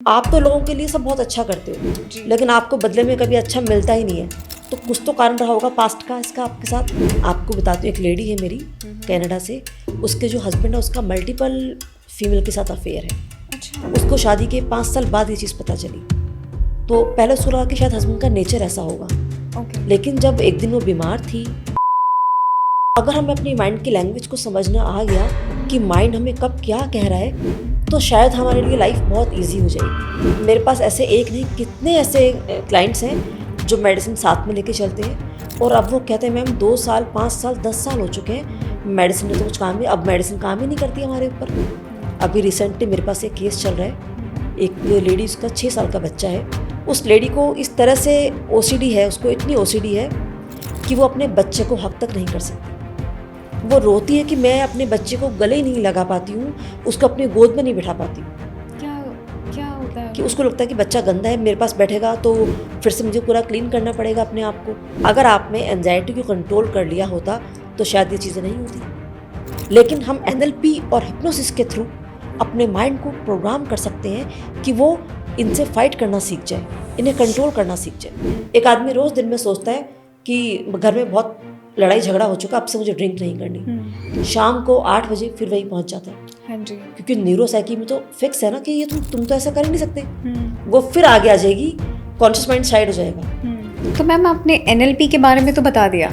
आप तो लोगों के लिए सब बहुत अच्छा करते हो, लेकिन आपको बदले में कभी अच्छा मिलता ही नहीं है। तो कुछ तो कारण रहा होगा पास्ट का इसका आपके साथ। आपको बताती हूँ, एक लेडी है मेरी कनाडा से, उसके जो हस्बैंड है उसका मल्टीपल फीमेल के साथ अफेयर है। अच्छा। उसको शादी के 5 साल बाद ये चीज़ पता चली। तो पहले उसको लगा कि शायद हस्बैंड का नेचर ऐसा होगा। ओके। लेकिन जब एक दिन वो बीमार थी, अगर हमें अपनी माइंड की लैंग्वेज को समझना आ गया कि माइंड हमें कब क्या कह रहा है, तो शायद हमारे लिए लाइफ बहुत इजी हो जाएगी। मेरे पास ऐसे एक नहीं कितने ऐसे क्लाइंट्स हैं जो मेडिसिन साथ में लेके चलते हैं और अब वो कहते हैं मैम 2 साल 5 साल 10 साल हो चुके हैं, मेडिसिन ने तो कुछ काम नहीं, अब मेडिसिन काम ही नहीं करती हमारे ऊपर। अभी रिसेंटली मेरे पास एक केस चल रहा है, एक लेडी, उसका 6 साल का बच्चा है। उस लेडी को इस तरह से OCD है, उसको इतनी OCD है कि वो अपने बच्चे को हक तक नहीं कर सकती। वो रोती है कि मैं अपने बच्चे को गले ही नहीं लगा पाती हूँ, उसको अपनी गोद में नहीं बिठा पाती हूँ। क्या होता है कि उसको लगता है कि बच्चा गंदा है, मेरे पास बैठेगा तो फिर से मुझे पूरा क्लीन करना पड़ेगा अपने आप को। अगर आपने एंजाइटी को कंट्रोल कर लिया होता तो शायद ये चीज़ें नहीं होती। लेकिन हम NLP और हिप्नोसिस के थ्रू अपने माइंड को प्रोग्राम कर सकते हैं कि वो इनसे फाइट करना सीख जाए, इन्हें कंट्रोल करना सीख जाए। एक आदमी रोज़ दिन में सोचता है कि घर में बहुत लड़ाई झगड़ा हो चुका, अब से मुझे ड्रिंक नहीं करनी। शाम को 8 बजे फिर वही पहुंच जाता है। हाँ जी। क्योंकि न्यूरोसाइकी में तो फिक्स है ना कि ये तुम तो ऐसा कर ही नहीं सकते। वो फिर आगे आ जाएगी, कॉन्शियस माइंड साइड हो जाएगा। तो मैम आपने NLP के बारे में तो बता दिया,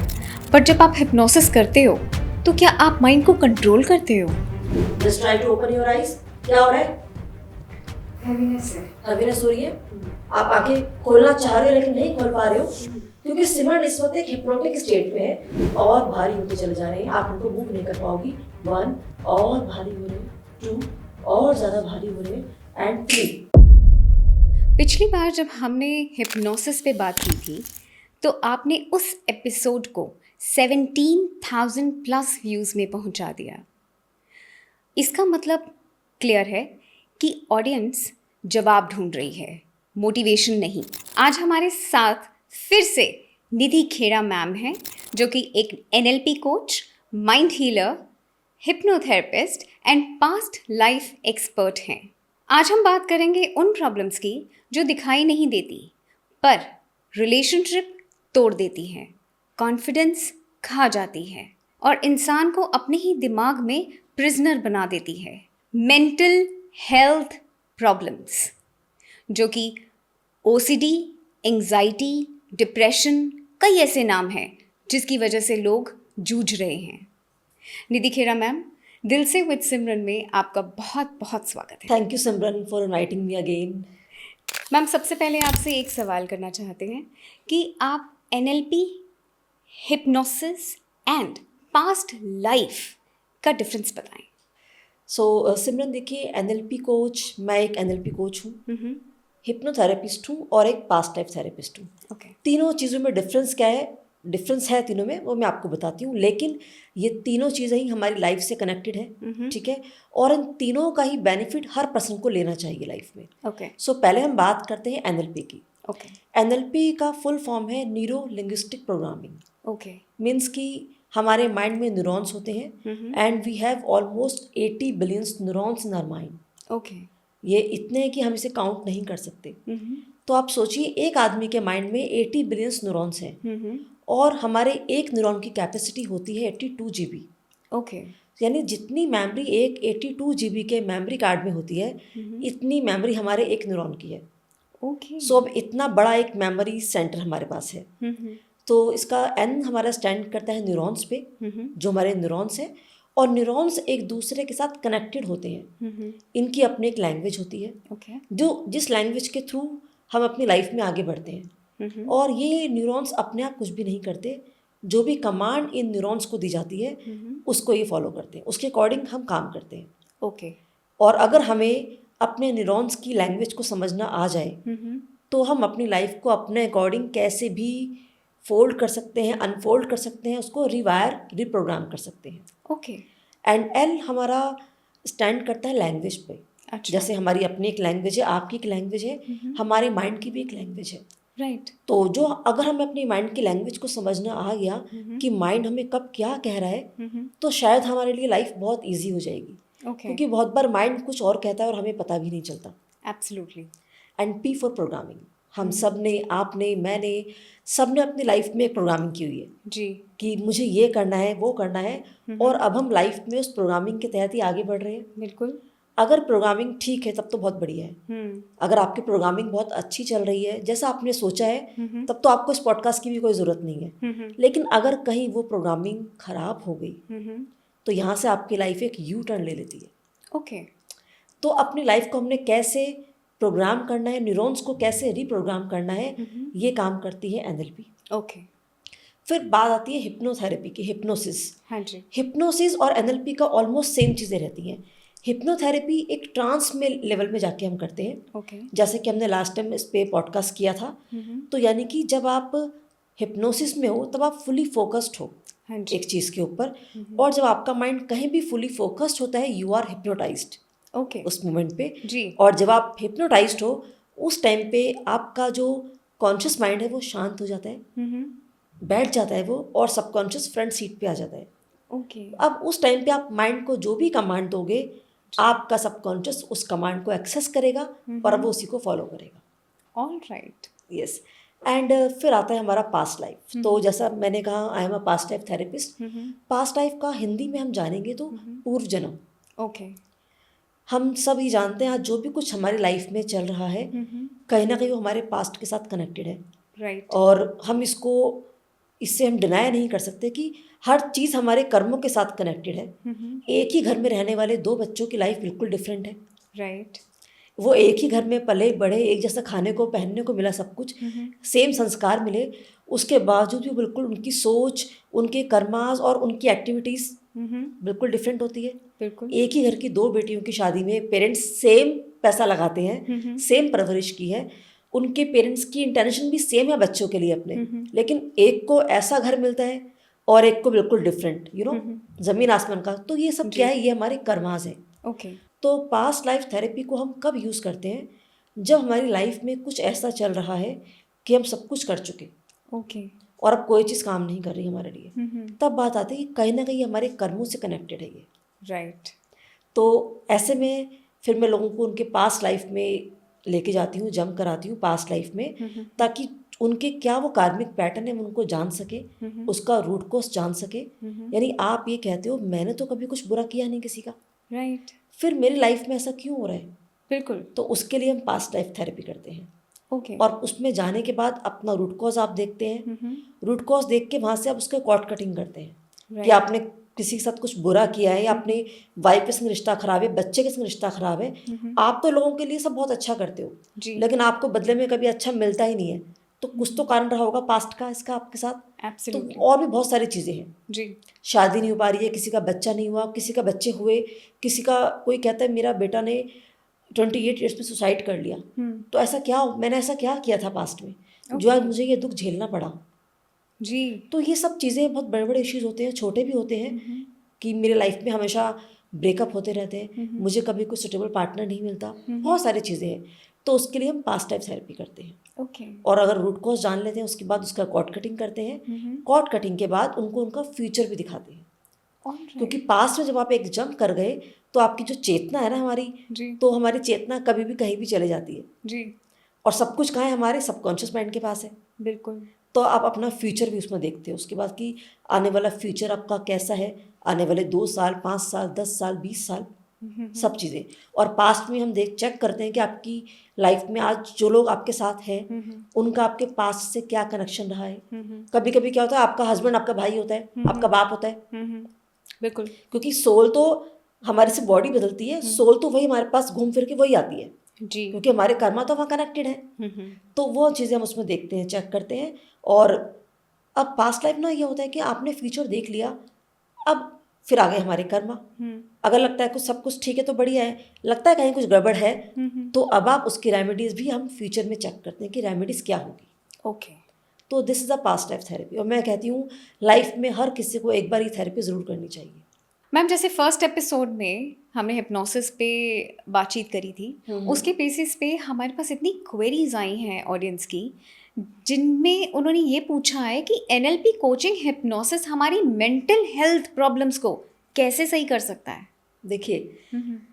पर जब आप हिप्नोसिस करते हो तो क्या आप माइंड को कंट्रोल करते हो? Just try to open your eyes. क्या हो रहा है? हैवीनेस हो रही है। आप आंखें खोलना चाह रहे हो लेकिन नहीं खोल पा रहे हो, क्योंकि सिमरन इस वक्त एक हिप्नोटिक स्टेट में है और भारी होते चले जा रहे हैं। आप उनको मूव नहीं कर पाओगी। 1 और भारी हो रहे हैं, 2 और ज़्यादा भारी हो रहे हैं एंड 3। पिछली बार जब हमने हिप्नोसिस पे बात की थी तो आपने उस एपिसोड को 17,000 प्लस व्यूज़ में पहुंचा दिया। इसका मतलब क्लियर है कि ऑडियंस जवाब ढूंढ रही है, मोटिवेशन नहीं। आज हमारे साथ फिर से निधि खेड़ा मैम हैं, जो कि एक NLP coach, mind healer, hypnotherapist and past life expert हैं। आज हम बात करेंगे उन प्रॉब्लम्स की जो दिखाई नहीं देती पर रिलेशनशिप तोड़ देती हैं, कॉन्फिडेंस खा जाती है और इंसान को अपने ही दिमाग में प्रिजनर बना देती है। मेंटल हेल्थ प्रॉब्लम्स, जो कि OCD, एंजाइटी, डिप्रेशन, कई ऐसे नाम हैं जिसकी वजह से लोग जूझ रहे हैं। निधि खेड़ा मैम, दिल से विद सिमरन में आपका बहुत बहुत स्वागत है। Thank you Simran for inviting me again. Ma'am, सबसे पहले आपसे एक सवाल करना चाहते हैं कि आप NLP, hypnosis and past life का डिफरेंस बताएं। सो सिमरन देखिए, NLP कोच, मैं एक NLP कोच हूँ, हिप्नोथेरेपिस्ट हूँ और एक पास्ट लाइफ थेरेपिस्ट हूँ। ओके। तीनों चीज़ों में डिफरेंस क्या है, डिफरेंस है तीनों में, वो मैं आपको बताती हूँ। लेकिन ये तीनों चीज़ें ही हमारी लाइफ से कनेक्टेड है, ठीक है। और इन तीनों का ही बेनिफिट हर पर्सन को लेना चाहिए लाइफ में। ओके। सो पहले हम बात करते हैं NLP की। ओके। NLP का फुल फॉर्म है neuro linguistic programming. Okay. Means कि हमारे माइंड में न्यूरॉन्स होते हैं and we have almost 80 billions neurons in our mind. Okay. ये इतने हैं कि हम इसे काउंट नहीं कर सकते। तो आप सोचिए, एक आदमी के माइंड में 80 बिलियंस न्यूरॉन्स हैं और हमारे एक न्यूरॉन की कैपेसिटी होती है 82 GB। ओके। यानी जितनी मेमोरी एक 82 GB के मेमोरी कार्ड में होती है, इतनी मेमोरी हमारे एक न्यूरॉन की है। ओके। सो अब इतना बड़ा एक मेमोरी सेंटर हमारे पास है। तो इसका N हमारा स्टैंड करता है न्यूरॉन्स पे, जो हमारे न्यूरॉन्स हैं। और न्यूरॉन्स एक दूसरे के साथ कनेक्टेड होते हैं। इनकी अपनी एक लैंग्वेज होती है, ओके। जो जिस लैंग्वेज के थ्रू हम अपनी लाइफ में आगे बढ़ते हैं। और ये न्यूरॉन्स अपने आप कुछ भी नहीं करते, जो भी कमांड इन न्यूरॉन्स को दी जाती है उसको ये फॉलो करते हैं, उसके अकॉर्डिंग हम काम करते हैं। ओके। और अगर हमें अपने न्यूरॉन्स की लैंग्वेज को समझना आ जाए तो हम अपनी लाइफ को अपने अकॉर्डिंग कैसे भी फोल्ड कर सकते हैं, अनफोल्ड कर सकते हैं, उसको रिवायर रिप्रोग्राम कर सकते हैं। ओके। एंड L हमारा स्टैंड करता है लैंग्वेज पे। अच्छा। जैसे हमारी अपनी एक लैंग्वेज है, आपकी एक लैंग्वेज है, हमारे माइंड की भी एक लैंग्वेज है। राइट। तो जो अगर हमें अपनी माइंड की लैंग्वेज को समझना आ गया कि माइंड हमें कब क्या कह रहा है, तो शायद हमारे लिए लाइफ बहुत इजी हो जाएगी। ओके। क्योंकि बहुत बार माइंड कुछ और कहता है और हमें पता भी नहीं चलता। Absolutely. And P for programming. हम सब ने, आपने, मैंने, सब ने अपनी लाइफ में एक प्रोग्रामिंग की हुई है जी। कि मुझे ये करना है, वो करना है, और अब हम लाइफ में उस प्रोग्रामिंग के तहत ही आगे बढ़ रहे हैं। बिल्कुल। अगर प्रोग्रामिंग ठीक है तब तो बहुत बढ़िया है। अगर आपकी प्रोग्रामिंग बहुत अच्छी चल रही है जैसा आपने सोचा है, तब तो आपको इस पॉडकास्ट की भी कोई ज़रूरत नहीं है। लेकिन अगर कहीं वो प्रोग्रामिंग खराब हो गई तो यहाँ से आपकी लाइफ एक यू टर्न ले लेती है। ओके। तो अपनी लाइफ को हमने कैसे प्रोग्राम करना है, न्यूरॉन्स को कैसे रीप्रोग्राम करना है, ये काम करती है एनएलपी। ओके। फिर बात आती है हिप्नोथेरेपी की, हिप्नोसिस। हाँ जी। हिप्नोसिस और एनएलपी का ऑलमोस्ट सेम चीज़ें रहती हैं। हिप्नोथेरेपी एक ट्रांस में लेवल में जाके हम करते हैं। ओके। जैसे कि हमने लास्ट टाइम इस पे पॉडकास्ट किया था। तो यानी कि जब आप हिप्नोसिस में हो तब आप फुली फोकस्ड हो हाँ जी। एक चीज़ के ऊपर, और जब आपका माइंड कहीं भी फुली फोकस्ड होता है यू आर हिप्नोटाइज्ड ओके। उस मोमेंट पे। जी। और जब आप हिप्नोटाइज्ड हो उस टाइम पे आपका जो कॉन्शियस माइंड है वो शांत हो जाता है, बैठ जाता है वो, और सबकॉन्शियस फ्रंट सीट पे आ जाता है। ओके। अब उस टाइम पे आप माइंड को जो भी कमांड दोगे, आपका सबकॉन्शियस उस कमांड को एक्सेस करेगा और वो उसी को फॉलो करेगा। All right. यस। एंड फिर आता है हमारा पास्ट लाइफ। तो जैसा मैंने कहा, आई am a past life therapist. Past life का हिंदी में हम जानेंगे तो पूर्व जन्म। ओके। हम सब ही जानते हैं आज जो भी कुछ हमारी लाइफ में चल रहा है कहीं ना कहीं वो हमारे पास्ट के साथ कनेक्टेड है। राइट। और हम इससे हम डिनाई नहीं कर सकते कि हर चीज़ हमारे कर्मों के साथ कनेक्टेड है। एक ही घर में रहने वाले दो बच्चों की लाइफ बिल्कुल डिफरेंट है। राइट। वो एक ही घर में पले बढ़े, एक जैसा खाने को पहनने को मिला, सब कुछ सेम संस्कार मिले, उसके बावजूद भी बिल्कुल उनकी सोच, उनके कर्मास और उनकी एक्टिविटीज़ बिल्कुल डिफरेंट होती है। बिल्कुल। एक ही घर की दो बेटियों की शादी में पेरेंट्स सेम पैसा लगाते हैं, सेम परवरिश की है, उनके पेरेंट्स की इंटेंशन भी सेम है बच्चों के लिए अपने, लेकिन एक को ऐसा घर मिलता है और एक को बिल्कुल डिफरेंट, ज़मीन आसमान का। तो ये सब क्या है, ये हमारे कर्मास हैं। ओके। तो पास्ट लाइफ थेरेपी को हम कब यूज़ करते हैं, जब हमारी लाइफ में कुछ ऐसा चल रहा है कि हम सब कुछ कर चुके ओके। और अब कोई चीज़ काम नहीं कर रही हमारे लिए। तब बात आती है कि कहीं ना कहीं हमारे कर्मों से कनेक्टेड है ये। राइट। तो ऐसे में फिर मैं लोगों को उनके पास्ट लाइफ में लेके जाती हूँ, जंप कराती हूँ पास्ट लाइफ में, ताकि उनके क्या वो कार्मिक पैटर्न है हम उनको जान सके, उसका रूट कॉज जान सके। यानी आप ये कहते हो मैंने तो कभी कुछ बुरा किया नहीं किसी का, राइट। फिर मेरी लाइफ में ऐसा क्यों हो रहा है। बिल्कुल। तो उसके लिए हम पास्ट लाइफ थेरेपी करते हैं। ओके। और उसमें जाने के बाद अपना रूट कॉज आप देखते हैं। रूट कॉज देख के वहाँ से आप उसका कॉर्ड कटिंग करते हैं कि आपने किसी के साथ कुछ बुरा किया है, या अपनी वाइफ के संग रिश्ता खराब है, बच्चे के संग रिश्ता खराब है। आप तो लोगों के लिए सब बहुत अच्छा करते हो, लेकिन आपको बदले में कभी अच्छा मिलता ही नहीं है। तो कुछ तो कारण रहा होगा पास्ट का इसका आपके साथ। Absolutely. तो और भी बहुत सारी चीज़ें हैं जी। शादी नहीं हो पा रही है, किसी का बच्चा नहीं हुआ, किसी का बच्चे हुए, किसी का कोई कहता है मेरा बेटा ने 28 ईयर्स में सुसाइड कर लिया। तो ऐसा क्या, मैंने ऐसा क्या किया था पास्ट में जो आज मुझे ये दुख झेलना पड़ा। जी। तो ये सब चीज़ें बहुत बड़े बड़े इश्यूज होते हैं, छोटे भी होते हैं कि मेरे लाइफ में हमेशा ब्रेकअप होते रहते हैं, मुझे कभी कोई सुटेबल पार्टनर नहीं मिलता, बहुत सारी चीज़ें हैं। तो उसके लिए हम पास्ट लाइफ थेरेपी करते हैं। ओके। और अगर रूट कॉज जान लेते हैं उसके बाद उसका कॉर्ड कटिंग करते हैं। कॉर्ड कटिंग के बाद उनको उनका फ्यूचर भी दिखाते हैं। क्योंकि पास्ट में जब आप एक जंप कर गए तो आपकी जो चेतना है ना हमारी, तो हमारी चेतना कभी भी कहीं भी चले जाती है जी। और सब कुछ कहाँ है, हमारे सबकॉन्शियस माइंड के पास है। बिल्कुल। तो आप अपना फ्यूचर भी उसमें देखते हो उसके बाद कि आने वाला फ्यूचर आपका कैसा है, आने वाले 2 साल, 5 साल, 10 साल, 20 साल, सब चीज़ें। और पास्ट में हम चेक करते हैं कि आपकी लाइफ में आज जो लोग आपके साथ हैं उनका आपके पास्ट से क्या कनेक्शन रहा है। कभी कभी क्या होता है, आपका हस्बैंड आपका भाई होता है, आपका बाप होता है। बिल्कुल। क्योंकि सोल तो हमारे से बॉडी बदलती है, सोल तो वही हमारे पास घूम फिर के वही आती है जी। क्योंकि हमारे कर्मा तो वहाँ कनेक्टेड है। तो वो चीज़ें हम उसमें देखते हैं, चेक करते हैं। और अब पास्ट लाइफ ना ये होता है कि आपने फ्यूचर देख लिया, अब फिर आ गए हमारे कर्मा। अगर लगता है कुछ सब कुछ ठीक है तो बढ़िया है, लगता है कहीं कुछ गड़बड़ है तो अब आप उसकी रेमेडीज़ भी हम फ्यूचर में चेक करते हैं कि रेमेडीज़ क्या होगी। ओके। तो this is a past life therapy. और मैं कहती हूँ लाइफ में हर किसी को एक बार ये थेरेपी ज़रूर करनी चाहिए। मैम, जैसे फर्स्ट एपिसोड में हमने हिप्नोसिस पे बातचीत करी थी, उसके बेसिस पे हमारे पास इतनी क्वेरीज आई हैं ऑडियंस की, जिनमें उन्होंने ये पूछा है कि एनएलपी कोचिंग हिप्नोसिस हमारी मेंटल हेल्थ प्रॉब्लम्स को कैसे सही कर सकता है। देखिए,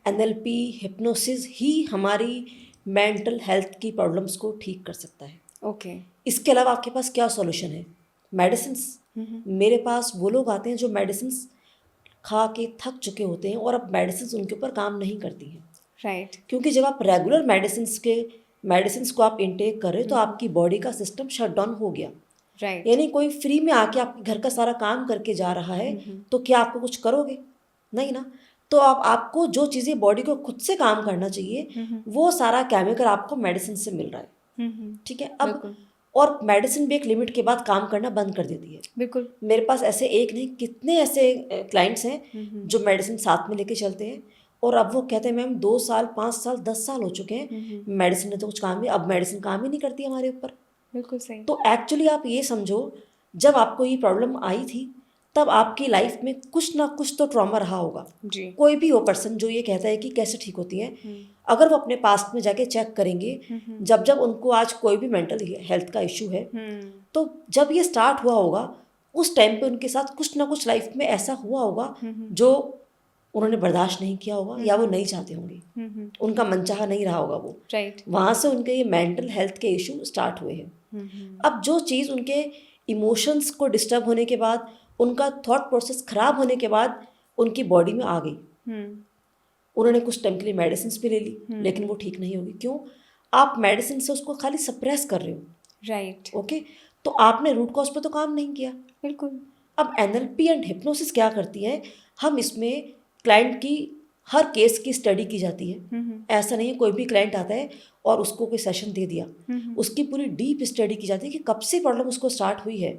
एनएलपी हिप्नोसिस ही हमारी मेंटल हेल्थ की प्रॉब्लम्स को ठीक कर सकता है। ओके। इसके अलावा आपके पास क्या सॉल्यूशन है? मेडिसिन्स। मेरे पास वो लोग आते हैं जो मेडिसिन्स खा के थक चुके होते हैं और अब मेडिसिन्स उनके ऊपर काम नहीं करती हैं। राइट। क्योंकि जब आप रेगुलर मेडिसिन्स को आप इनटेक कर रहे हो तो आपकी बॉडी का सिस्टम शट डाउन हो गया। राइट। यानी कोई फ्री में आके आपके घर का सारा काम करके जा रहा है तो क्या आपको कुछ करोगे? नहीं ना। तो आपको जो चीज़ें बॉडी को खुद से काम करना चाहिए वो सारा केमिकल आपको मेडिसिन से मिल रहा है। ठीक है। अब और मेडिसिन भी एक लिमिट के बाद काम करना बंद कर देती है। बिल्कुल। मेरे पास ऐसे एक नहीं कितने ऐसे क्लाइंट्स हैं जो मेडिसिन साथ में लेके चलते हैं और अब वो कहते हैं मैम 2 साल 5 साल 10 साल हो चुके हैं मेडिसिन ने तो कुछ काम नहीं, अब मेडिसिन काम ही नहीं करती हमारे ऊपर। बिल्कुल सही। तो एक्चुअली आप ये समझो जब आपको ये प्रॉब्लम आई थी तब आपकी लाइफ में कुछ ना कुछ तो ट्रॉमा रहा होगा। जी। कोई भी हो पर्सन जो ये कहता है कि कैसे ठीक होती है, अगर वो अपने पास्ट में जाके चेक करेंगे जब जब उनको आज कोई भी मेंटल हेल्थ का इशू है तो जब ये स्टार्ट हुआ होगा उस टाइम पे उनके साथ कुछ ना कुछ लाइफ में ऐसा हुआ होगा जो उन्होंने बर्दाश्त नहीं किया होगा या वो नहीं चाहते होंगे, उनका मनचाहा नहीं रहा होगा वो। राइट। वहाँ से उनके ये मेंटल हेल्थ के इशू स्टार्ट हुए हैं। अब जो चीज़ उनके इमोशंस को डिस्टर्ब होने के बाद, उनका थॉट प्रोसेस खराब होने के बाद उनकी बॉडी में आ गई, उन्होंने कुछ टाइम के लिए मेडिसिन भी ले ली लेकिन वो ठीक नहीं होगी। क्यों? आप मेडिसिन से उसको खाली सप्रेस कर रहे हो। राइट। ओके, तो आपने रूट कॉज पे तो काम नहीं किया। बिल्कुल। अब एनएलपी एंड हिप्नोसिस क्या करती है, हम इसमें क्लाइंट की हर केस की स्टडी की जाती है। ऐसा नहीं है कोई भी क्लाइंट आता है और उसको कोई सेशन दे दिया, उसकी पूरी डीप स्टडी की जाती है कि कब से प्रॉब्लम उसको स्टार्ट हुई है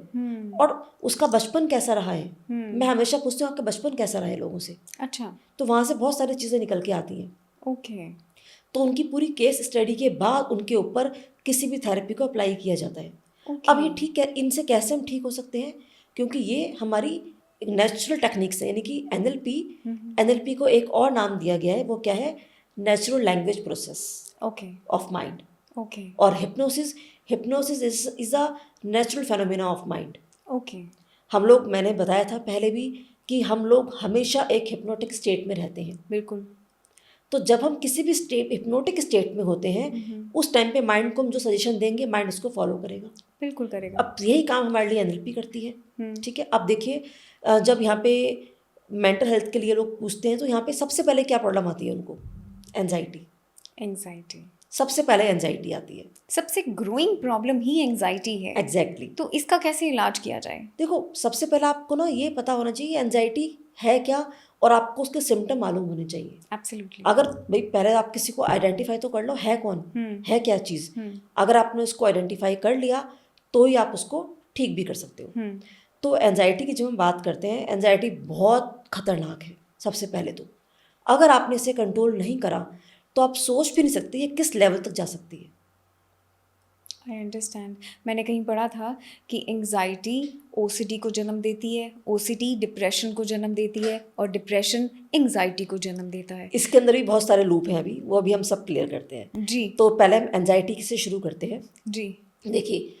और उसका बचपन कैसा रहा है। मैं हमेशा पूछती हूँ आपका बचपन कैसा रहा है लोगों से। अच्छा। तो वहाँ से बहुत सारी चीज़ें निकल के आती हैं। ओके। तो उनकी पूरी केस स्टडी के बाद उनके ऊपर किसी भी थेरेपी को अप्लाई किया जाता है। अब ये ठीक है, इनसे कैसे हम ठीक हो सकते हैं? क्योंकि ये हमारी नेचुरल टेक्निक्स है, यानी कि एनएलपी को एक और नाम दिया गया है, वो क्या है? Natural language process of mind. Okay. और hypnosis is a natural phenomena of mind. Okay. हम लोग, मैंने बताया था पहले भी कि हम लोग हमेशा एक हिप्नोटिक स्टेट में रहते हैं। बिल्कुल। तो जब हम किसी भी हिप्नोटिक स्टेट में होते हैं उस टाइम पे माइंड को हम जो सजेशन देंगे माइंड उसको फॉलो करेगा। बिल्कुल करेगा। अब यही काम हमारे लिए एनएलपी करती है। ठीक है। अब देखिए जब यहाँ पे मेंटल हेल्थ के लिए लोग पूछते हैं तो यहाँ पे सबसे पहले क्या प्रॉब्लम आती है उनको? एंजाइटी। सबसे पहले एंजाइटी आती है। सबसे ग्रोइंग प्रॉब्लम ही एंजाइटी है। एग्जैक्टली। तो इसका कैसे इलाज किया जाए? देखो, सबसे पहले आपको ना ये पता होना चाहिए एंजाइटी है क्या और आपको उसके सिम्टम मालूम होने चाहिए। एब्सोल्युटली। अगर भाई पहले आप किसी को आइडेंटिफाई तो कर लो है कौन, है क्या चीज़। अगर आपने उसको आइडेंटिफाई कर लिया तो ही आप उसको ठीक भी कर सकते हो। तो एंजाइटी की जब हम बात करते हैं, एंजाइटी बहुत खतरनाक है। सबसे पहले तो अगर आपने इसे कंट्रोल नहीं करा तो आप सोच भी नहीं सकते ये किस लेवल तक जा सकती है। I understand. मैंने कहीं पढ़ा था कि एंजाइटी ओसीडी को जन्म देती है, ओसीडी डिप्रेशन को जन्म देती है और डिप्रेशन एंजाइटी को जन्म देता है। इसके अंदर भी बहुत सारे लूप हैं, अभी वो अभी हम सब क्लियर करते हैं। जी। तो पहले हम एंजाइटी से शुरू करते हैं। जी। देखिए,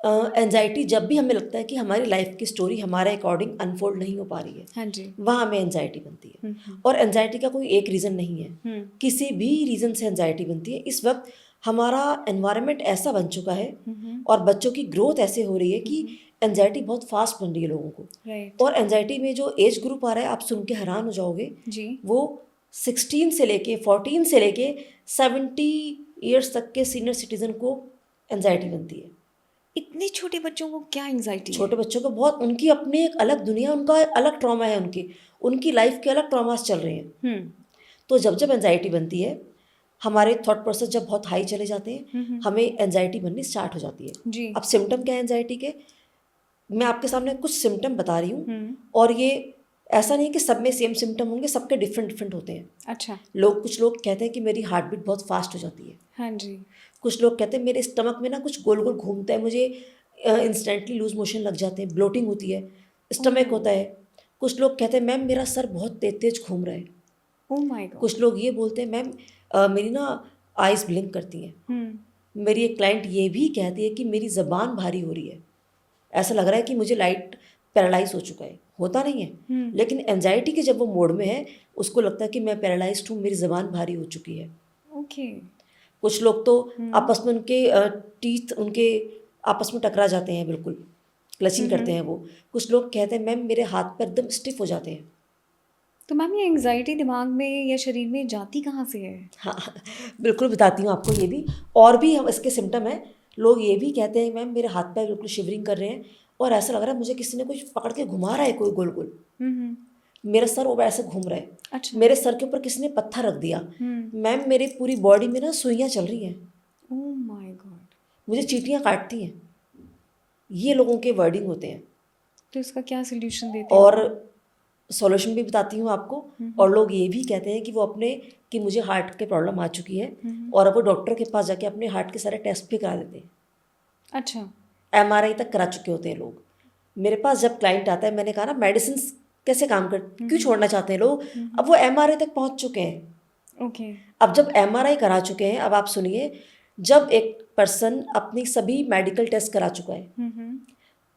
एंजाइटी जब भी हमें लगता है कि हमारी लाइफ की स्टोरी हमारे अकॉर्डिंग अनफोल्ड नहीं हो पा रही है, हाँ जी, वहाँ हमें एंजाइटी बनती है। और एंजाइटी का कोई एक रीज़न नहीं है, किसी भी रीज़न से एंजाइटी बनती है। इस वक्त हमारा एनवायरनमेंट ऐसा बन चुका है और बच्चों की ग्रोथ ऐसे हो रही है कि एंजाइटी बहुत फास्ट बन रही है लोगों को। राइट। और एंजाइटी में जो एज ग्रुप आ रहा है आप सुन के हैरान हो जाओगे जी। वो 16 से लेके 14 से लेके 70 ईयर्स तक के सीनियर सिटीजन को एंजाइटी बनती है। इतने छोटे बच्चों को क्या एंजाइटी है? छोटे बच्चों को बहुत, उनकी अपनी एक अलग दुनिया, उनका अलग ट्रॉमा है, उनकी लाइफ के अलग ट्रॉमास चल रहे हैं। तो जब जब एंजाइटी बनती है, हमारे थॉट प्रोसेस जब बहुत हाई चले जाते हैं, हमें एंजाइटी बननी स्टार्ट हो जाती है। जी। अब सिम्टम क्या है एंजाइटी के? मैं आपके सामने कुछ सिम्टम बता रही हूँ और ये ऐसा नहीं कि सब में सेम सिम्टम होंगे, सबके डिफरेंट डिफरेंट होते हैं। अच्छा। कुछ लोग कहते हैं कि मेरी हार्ट बीट बहुत फास्ट हो जाती है। हाँ जी। कुछ लोग कहते हैं मेरे स्टमक में ना कुछ गोल गोल घूमता है, मुझे इंस्टेंटली लूज मोशन लग जाते हैं, ब्लोटिंग होती है, स्टमक होता है। कुछ लोग कहते हैं मैम मेरा सर बहुत तेज तेज घूम रहा है। ओह माय गॉड। कुछ लोग ये बोलते हैं मैम मेरी ना आइज ब्लिंक करती हैं। मेरी एक क्लाइंट ये भी कहती है कि मेरी ज़बान भारी हो रही है, ऐसा लग रहा है कि मुझे लाइट पैरालाइज हो चुका है। होता नहीं है, लेकिन एंजाइटी के जब वो मोड में है उसको लगता है कि मैं पैरालाइज्ड हूँ, मेरी ज़बान भारी हो चुकी है। ओके। कुछ लोग तो आपस में उनके टीथ उनके आपस में टकरा जाते हैं, बिल्कुल क्लचिंग करते हैं वो। कुछ लोग कहते हैं मैम मेरे हाथ पैर एकदम स्टिफ हो जाते हैं। तो मैम ये एंग्जाइटी दिमाग में या शरीर में जाती कहाँ से है? हाँ बिल्कुल बताती हूँ आपको ये भी। और भी हम इसके सिम्टम हैं। लोग ये भी कहते हैं मैम मेरे हाथ पैर बिल्कुल शिवरिंग कर रहे हैं और ऐसा लग रहा है मुझे किसी ने कुछ पकड़ के घुमा रहा है, कोई गोल गोल। मेरा सर वो ऐसे घूम रहा है। अच्छा। मेरे सर के ऊपर किसी ने पत्थर रख दिया। मैम मेरी पूरी बॉडी में ना सुइयाँ चल रही हैं। ओह माय गॉड। मुझे चींटियाँ काटती हैं। ये लोगों के वर्डिंग होते हैं। तो इसका क्या सोल्यूशन देते हैं? और सॉल्यूशन भी बताती हूँ आपको। और लोग ये भी कहते हैं कि वो अपने कि मुझे हार्ट के प्रॉब्लम आ चुकी है और अब वो डॉक्टर के पास जाके अपने हार्ट के सारे टेस्ट भी करा देते हैं। अच्छा। एमआरआई तक करा चुके होते हैं लोग। मेरे पास जब क्लाइंट आता है, मैंने कहा ना मेडिसिन कैसे काम कर क्यों छोड़ना चाहते हैं लोग, अब वो एमआरआई तक पहुंच चुके हैं। ओके। अब जब एमआरआई करा चुके हैं, अब आप सुनिए, जब एक पर्सन अपनी सभी मेडिकल टेस्ट करा चुका है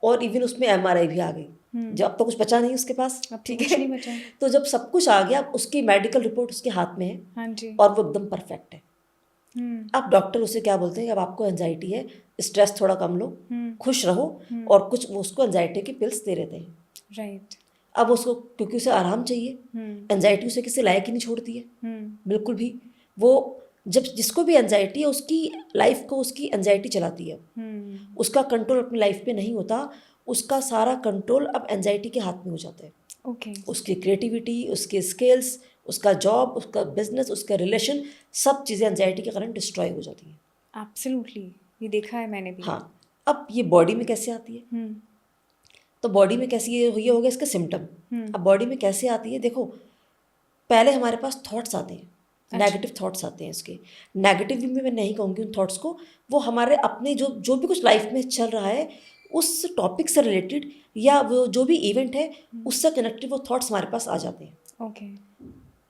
और इवन उसमें एमआरआई भी आ गई, जब अब तो कुछ बचा नहीं उसके पास, ठीक है, नहीं बचा। तो जब सब कुछ आ गया, अब उसकी मेडिकल रिपोर्ट उसके हाथ में है। हाँ जी। और वो एकदम परफेक्ट है। अब डॉक्टर उसे क्या बोलते हैं, अब आपको एंजाइटी है, स्ट्रेस थोड़ा कम लो, खुश रहो, और कुछ वो उसको एंजाइटी की पिल्स दे देते हैं। राइट। अब उसको क्योंकि उसे आराम चाहिए, एंजाइटी उसे किसी लायक ही नहीं छोड़ती है बिल्कुल भी। वो जब जिसको भी एंजाइटी है उसकी लाइफ को उसकी एंजाइटी चलाती है। उसका कंट्रोल अपनी लाइफ पे नहीं होता, उसका सारा कंट्रोल अब एंजाइटी के हाथ में हो जाता है। ओके। उसकी क्रिएटिविटी, उसके स्किल्स, उसका जॉब, उसका बिजनेस, उसका रिलेशन, सब चीज़ें एंजाइटी के कारण डिस्ट्रॉय हो जाती हैं। एब्सोल्युटली, ये देखा है मैंने भी। हाँ। अब ये बॉडी में कैसे आती है, तो बॉडी में कैसे ये हो गया इसका सिम्टम। अब बॉडी में कैसे आती है, देखो पहले हमारे पास थॉट्स आते हैं, नेगेटिव थॉट्स आते हैं। इसके नेगेटिव भी मैं नहीं कहूँगी उन थॉट्स को, वो हमारे अपने जो भी कुछ लाइफ में चल रहा है उस टॉपिक से रिलेटेड या वो जो भी इवेंट है उससे कनेक्टेड वो थॉट्स हमारे पास आ जाते हैं। ओके।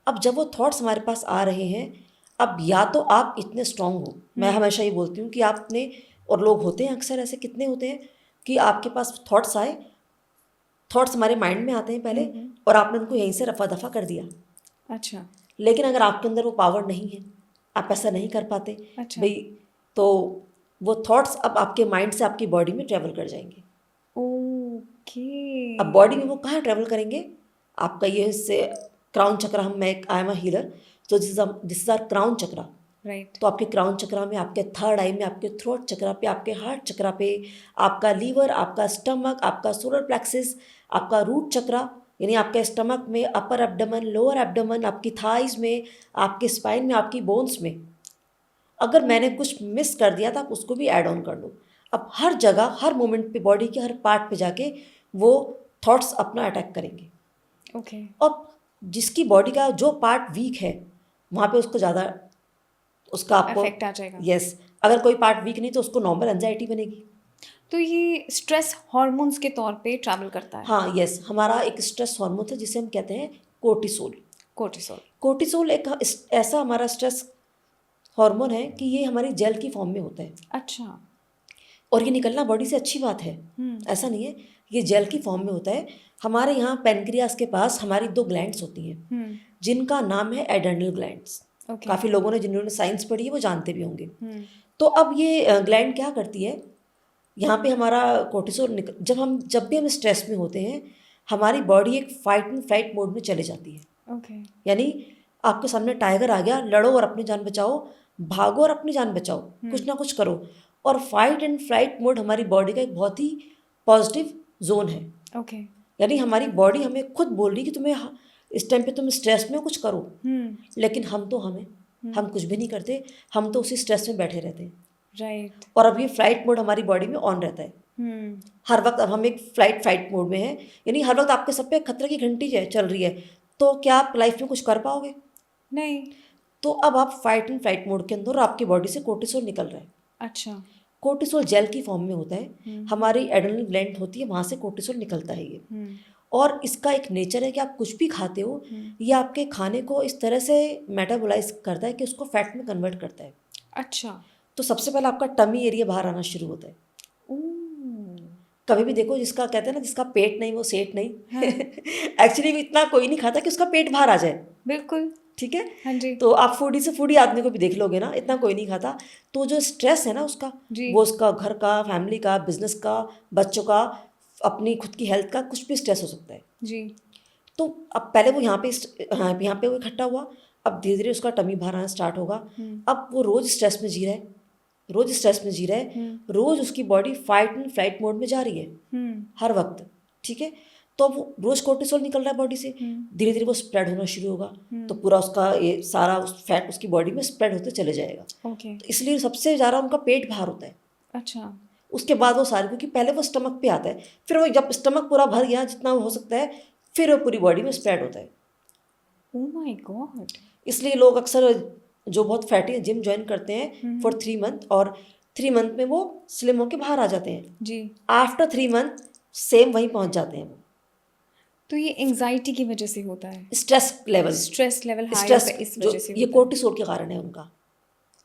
अब जब वो थॉट्स हमारे पास आ रहे हैं, अब या तो आप इतने स्ट्रांग हो, मैं हमेशा ये बोलती हूँ कि आपने, और लोग होते हैं अक्सर ऐसे, कितने होते हैं कि आपके पास थॉट्स आए, थॉट्स हमारे माइंड में आते हैं पहले और आपने उनको यहीं से रफा दफा कर दिया। अच्छा। लेकिन अगर आपके अंदर वो पावर नहीं है, आप ऐसा नहीं कर पाते अच्छा। भाई, तो वो थॉट्स अब आपके माइंड से आपकी बॉडी में ट्रेवल कर जाएंगे। ओके। अब बॉडी में वो कहाँ ट्रेवल करेंगे, आपका ये इससे crown chakra, I am a healer, तो this is our crown chakra. Right. तो आपके क्राउन चक्रा में, आपके थर्ड आई में, आपके थ्रोट चक्रा पे, आपके हार्ट चक्रा पे, आपका लीवर, आपका स्टमक, आपका सोलर प्लेक्सिस, आपका रूट चक्रा यानी आपके स्टमक में, अपर एब्डोमेन, लोअर एब्डोमेन, आपकी थाइज में, आपके स्पाइन में, आपकी बोन्स में। अगर मैंने कुछ मिस कर दिया तो आप उसको भी ऐड ऑन कर लो। अब हर जगह, हर मोमेंट पे, बॉडी के हर पार्ट पे जाके वो थॉट्स अपना अटैक करेंगे। ओके। अब जिसकी बॉडी का जो पार्ट वीक है वहाँ पे उसको ज़्यादा उसका आपको इफेक्ट आ जाएगा। यस। अगर कोई पार्ट वीक नहीं तो उसको नॉर्मल एंजाइटी बनेगी। तो ये स्ट्रेस हार्मोन्स के तौर पे ट्रैवल करता है। हाँ यस, हमारा एक स्ट्रेस हार्मोन है जिसे हम कहते हैं कोर्टिसोल। कोर्टिसोल। कोर्टिसोल एक ऐसा हमारा स्ट्रेस हार्मोन है कि ये हमारी जेल की फॉर्म में होता है। अच्छा। और ये निकलना बॉडी से अच्छी बात है, ऐसा नहीं है, ये जेल की फॉर्म में होता है। हमारे यहाँ पेनक्रियास के पास हमारी 2 ग्लैंड्स होती हैं जिनका नाम है एड्रेनल ग्लैंड्स। काफ़ी लोगों ने, जिन्होंने साइंस पढ़ी है वो जानते भी होंगे। तो अब ये ग्लैंड क्या करती है, यहाँ पे हमारा कोर्टिसोल जब भी हम स्ट्रेस में होते हैं हमारी बॉडी एक फाइट एंड फ्लाइट मोड में चले जाती है। ओके। यानी आपके सामने टाइगर आ गया, लड़ो और अपनी जान बचाओ, भागो और अपनी जान बचाओ, कुछ ना कुछ करो। और फाइट एंड फ्लाइट मोड हमारी बॉडी का एक बहुत ही पॉजिटिव जोन है। ओके। यानी हमारी बॉडी हमें खुद बोल रही कि तुम्हें इस टाइम पे तुम स्ट्रेस में कुछ करो, लेकिन हम कुछ भी नहीं करते, हम तो उसी स्ट्रेस में बैठे रहते हैं। राइट। और अब ये फ्लाइट मोड हमारी बॉडी में ऑन रहता है हर वक्त। अब हम एक फाइट मोड में हैं, यानी हर वक्त आपके सब पे खतरे की घंटी चल रही है, तो क्या आप लाइफ में कुछ कर पाओगे? नहीं। तो अब आप फाइट एंड फ्लाइट मोड के अंदर और आपकी बॉडी से कोर्टिसोल निकल रहा है। अच्छा। कोर्टिसोल जेल की फॉर्म में होता है, हमारी एड्रेनल ग्लैंड होती है, वहाँ से कोर्टिसोल निकलता है ये। और इसका एक नेचर है कि आप कुछ भी खाते हो ये आपके खाने को इस तरह से मेटाबोलाइज करता है कि उसको फैट में कन्वर्ट करता है। अच्छा। तो सबसे पहले आपका टमी एरिया बाहर आना शुरू होता है। कभी भी देखो, जिसका कहते हैं ना जिसका पेट नहीं वो सेठ नहीं, एक्चुअली इतना कोई नहीं खाता कि उसका पेट बाहर आ जाए। बिल्कुल। ठीक है। हाँ जी। तो आप फूडी से फूडी आदमी को भी देख लोगे ना, इतना कोई नहीं खाता। तो जो स्ट्रेस है ना उसका, जी। वो उसका घर का, फैमिली का, बिजनेस का, बच्चों का, अपनी खुद की हेल्थ का, कुछ भी स्ट्रेस हो सकता है। जी। तो अब पहले वो यहाँ पे वो इकट्ठा हुआ, अब धीरे धीरे उसका टमी बाहर आना स्टार्ट होगा। अब वो रोज स्ट्रेस में जी रहा है, रोज स्ट्रेस में जी रहा है, रोज उसकी body fight and flight mode में जा रही है हर वक्त, ठीक है। तो अब वो रोज कोर्टिसोल निकल रहा है बॉडी से, धीरे धीरे वो स्प्रेड होना शुरू होगा, तो पूरा उसका ये सारा फैट उसकी बॉडी में स्प्रेड होते चले जाएगा। ओके। तो इसलिए सबसे ज़्यादा उनका पेट बाहर होता है। अच्छा। उसके बाद वो सारे, क्योंकि पहले वो स्टमक पे आता है, फिर वो जब स्टमक पूरा भर गया जितना हो सकता है, फिर वो पूरी बॉडी में स्प्रेड होता है। ओह माय गॉड। इसलिए लोग अक्सर जो बहुत फैटी हैं जिम ज्वाइन करते हैं फॉर 3 मंथ, और 3 मंथ में वो स्लिम होके बाहर आ जाते हैं। जी। आफ्टर 3 मंथ सेम वहीं पहुंच जाते हैं वो। तो ये एंजाइटी की वजह से होता है, स्ट्रेस लेवल हाई स्ट्रेस होता है, इस जो वजह से ये होता है। कोर्टिसोल के कारण है उनका।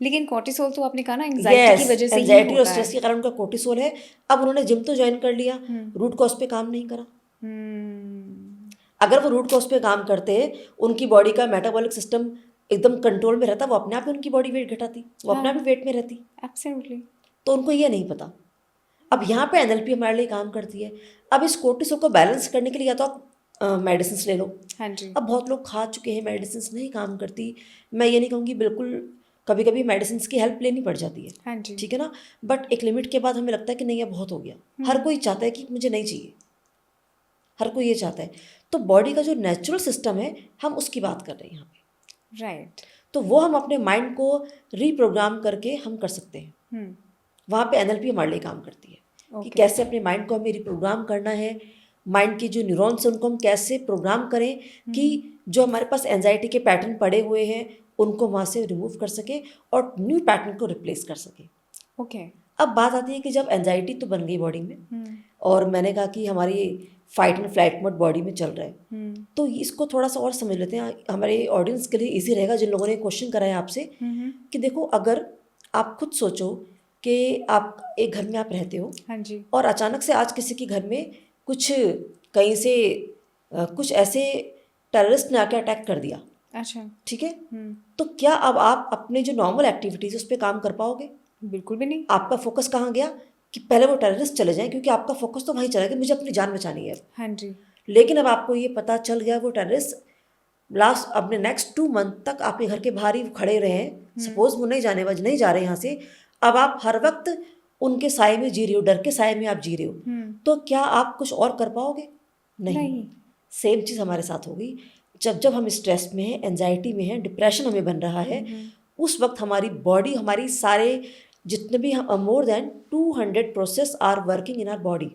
लेकिन कॉर्टिसोल तो आपने कहा ना एंजाइटी की वजह से ही एंजाइटी और होता स्ट्रेस है। के कारण उनका कोर्टिसोल है। अब उन्होंने जिम तो ज्वाइन कर लिया, रूट कॉज पे काम नहीं करा। अगर वो रूट कॉज पे काम करते, उनकी बॉडी का मेटाबॉलिक सिस्टम एकदम कंट्रोल में रहता, वो अपने आप ही उनकी बॉडी वेट घटाती, वो अपने आप ही वेट में रहती। एब्सोल्युटली। तो उनको ये नहीं पता। अब यहाँ पे एनएलपी हमारे लिए काम करती है। अब इस कोर्टिसोल को बैलेंस करने के लिए या तो आप मेडिसिन ले लो। हाँ जी। अब बहुत लोग खा चुके हैं, मेडिसिन नहीं काम करती। मैं ये नहीं कहूँगी बिल्कुल, कभी कभी मेडिसिन की हेल्प लेनी पड़ जाती है, हाँ जी। ठीक है ना। बट एक लिमिट के बाद हमें लगता है कि नहीं, ये बहुत हो गया। हर कोई चाहता है कि मुझे नहीं चाहिए, हर कोई ये चाहता है। तो बॉडी का जो नेचुरल सिस्टम है, हम उसकी बात कर रहे हैं यहाँ पे। राइट। तो वो हम अपने माइंड को रीप्रोग्राम करके हम कर सकते हैं। वहाँ पे एनएलपी हमारे लिए काम करती है कि कैसे अपने माइंड को हमें रिप्रोग्राम करना है, माइंड के जो न्यूरॉन्स हैं उनको हम कैसे प्रोग्राम करें कि जो हमारे पास एंजाइटी के पैटर्न पड़े हुए हैं उनको वहाँ से रिमूव कर सके और न्यू पैटर्न को रिप्लेस कर सके। ओके। अब बात आती है कि जब एंजाइटी तो बन गई बॉडी में, और मैंने कहा कि हमारी fight and flight mode body में चल रहा है, तो इसको थोड़ा सा और समझ लेते हैं, हमारे ऑडियंस के लिए इजी रहेगा जिन लोगों ने क्वेश्चन करा है आपसे। कि देखो, अगर आप खुद सोचो कि आप एक घर में आप रहते हो, हाँ जी। और अचानक से आज किसी के घर में कुछ कहीं से कुछ ऐसे टेररिस्ट ने आके अटैक कर दिया, अच्छा। ठीक है। तो क्या अब आप अपने जो नॉर्मल एक्टिविटीज़ उस पर काम कर पाओगे? बिल्कुल भी नहीं। आपका फोकस कहाँ गया कि पहले वो टेररिस्ट चले जाएं, क्योंकि आपका फोकस तो वहीं चला गया, मुझे अपनी जान बचानी है। हाँ जी। लेकिन अब आपको ये पता चल गया वो टेररिस्ट लास्ट अपने नेक्स्ट 2 मंथ तक आपके घर के बाहर ही खड़े रहे हैं। सपोज वो नहीं जा रहे यहाँ से, अब आप हर वक्त उनके साए में जी रहे हो, डर के साए में आप जी रहे हो, तो क्या आप कुछ और कर पाओगे? नहीं। सेम चीज़ हमारे साथ होगी। जब हम स्ट्रेस में हैं, एंजाइटी में हैं, डिप्रेशन हमें बन रहा है, उस वक्त हमारी बॉडी, हमारी सारे जितने भी more than 200 process are working in our body,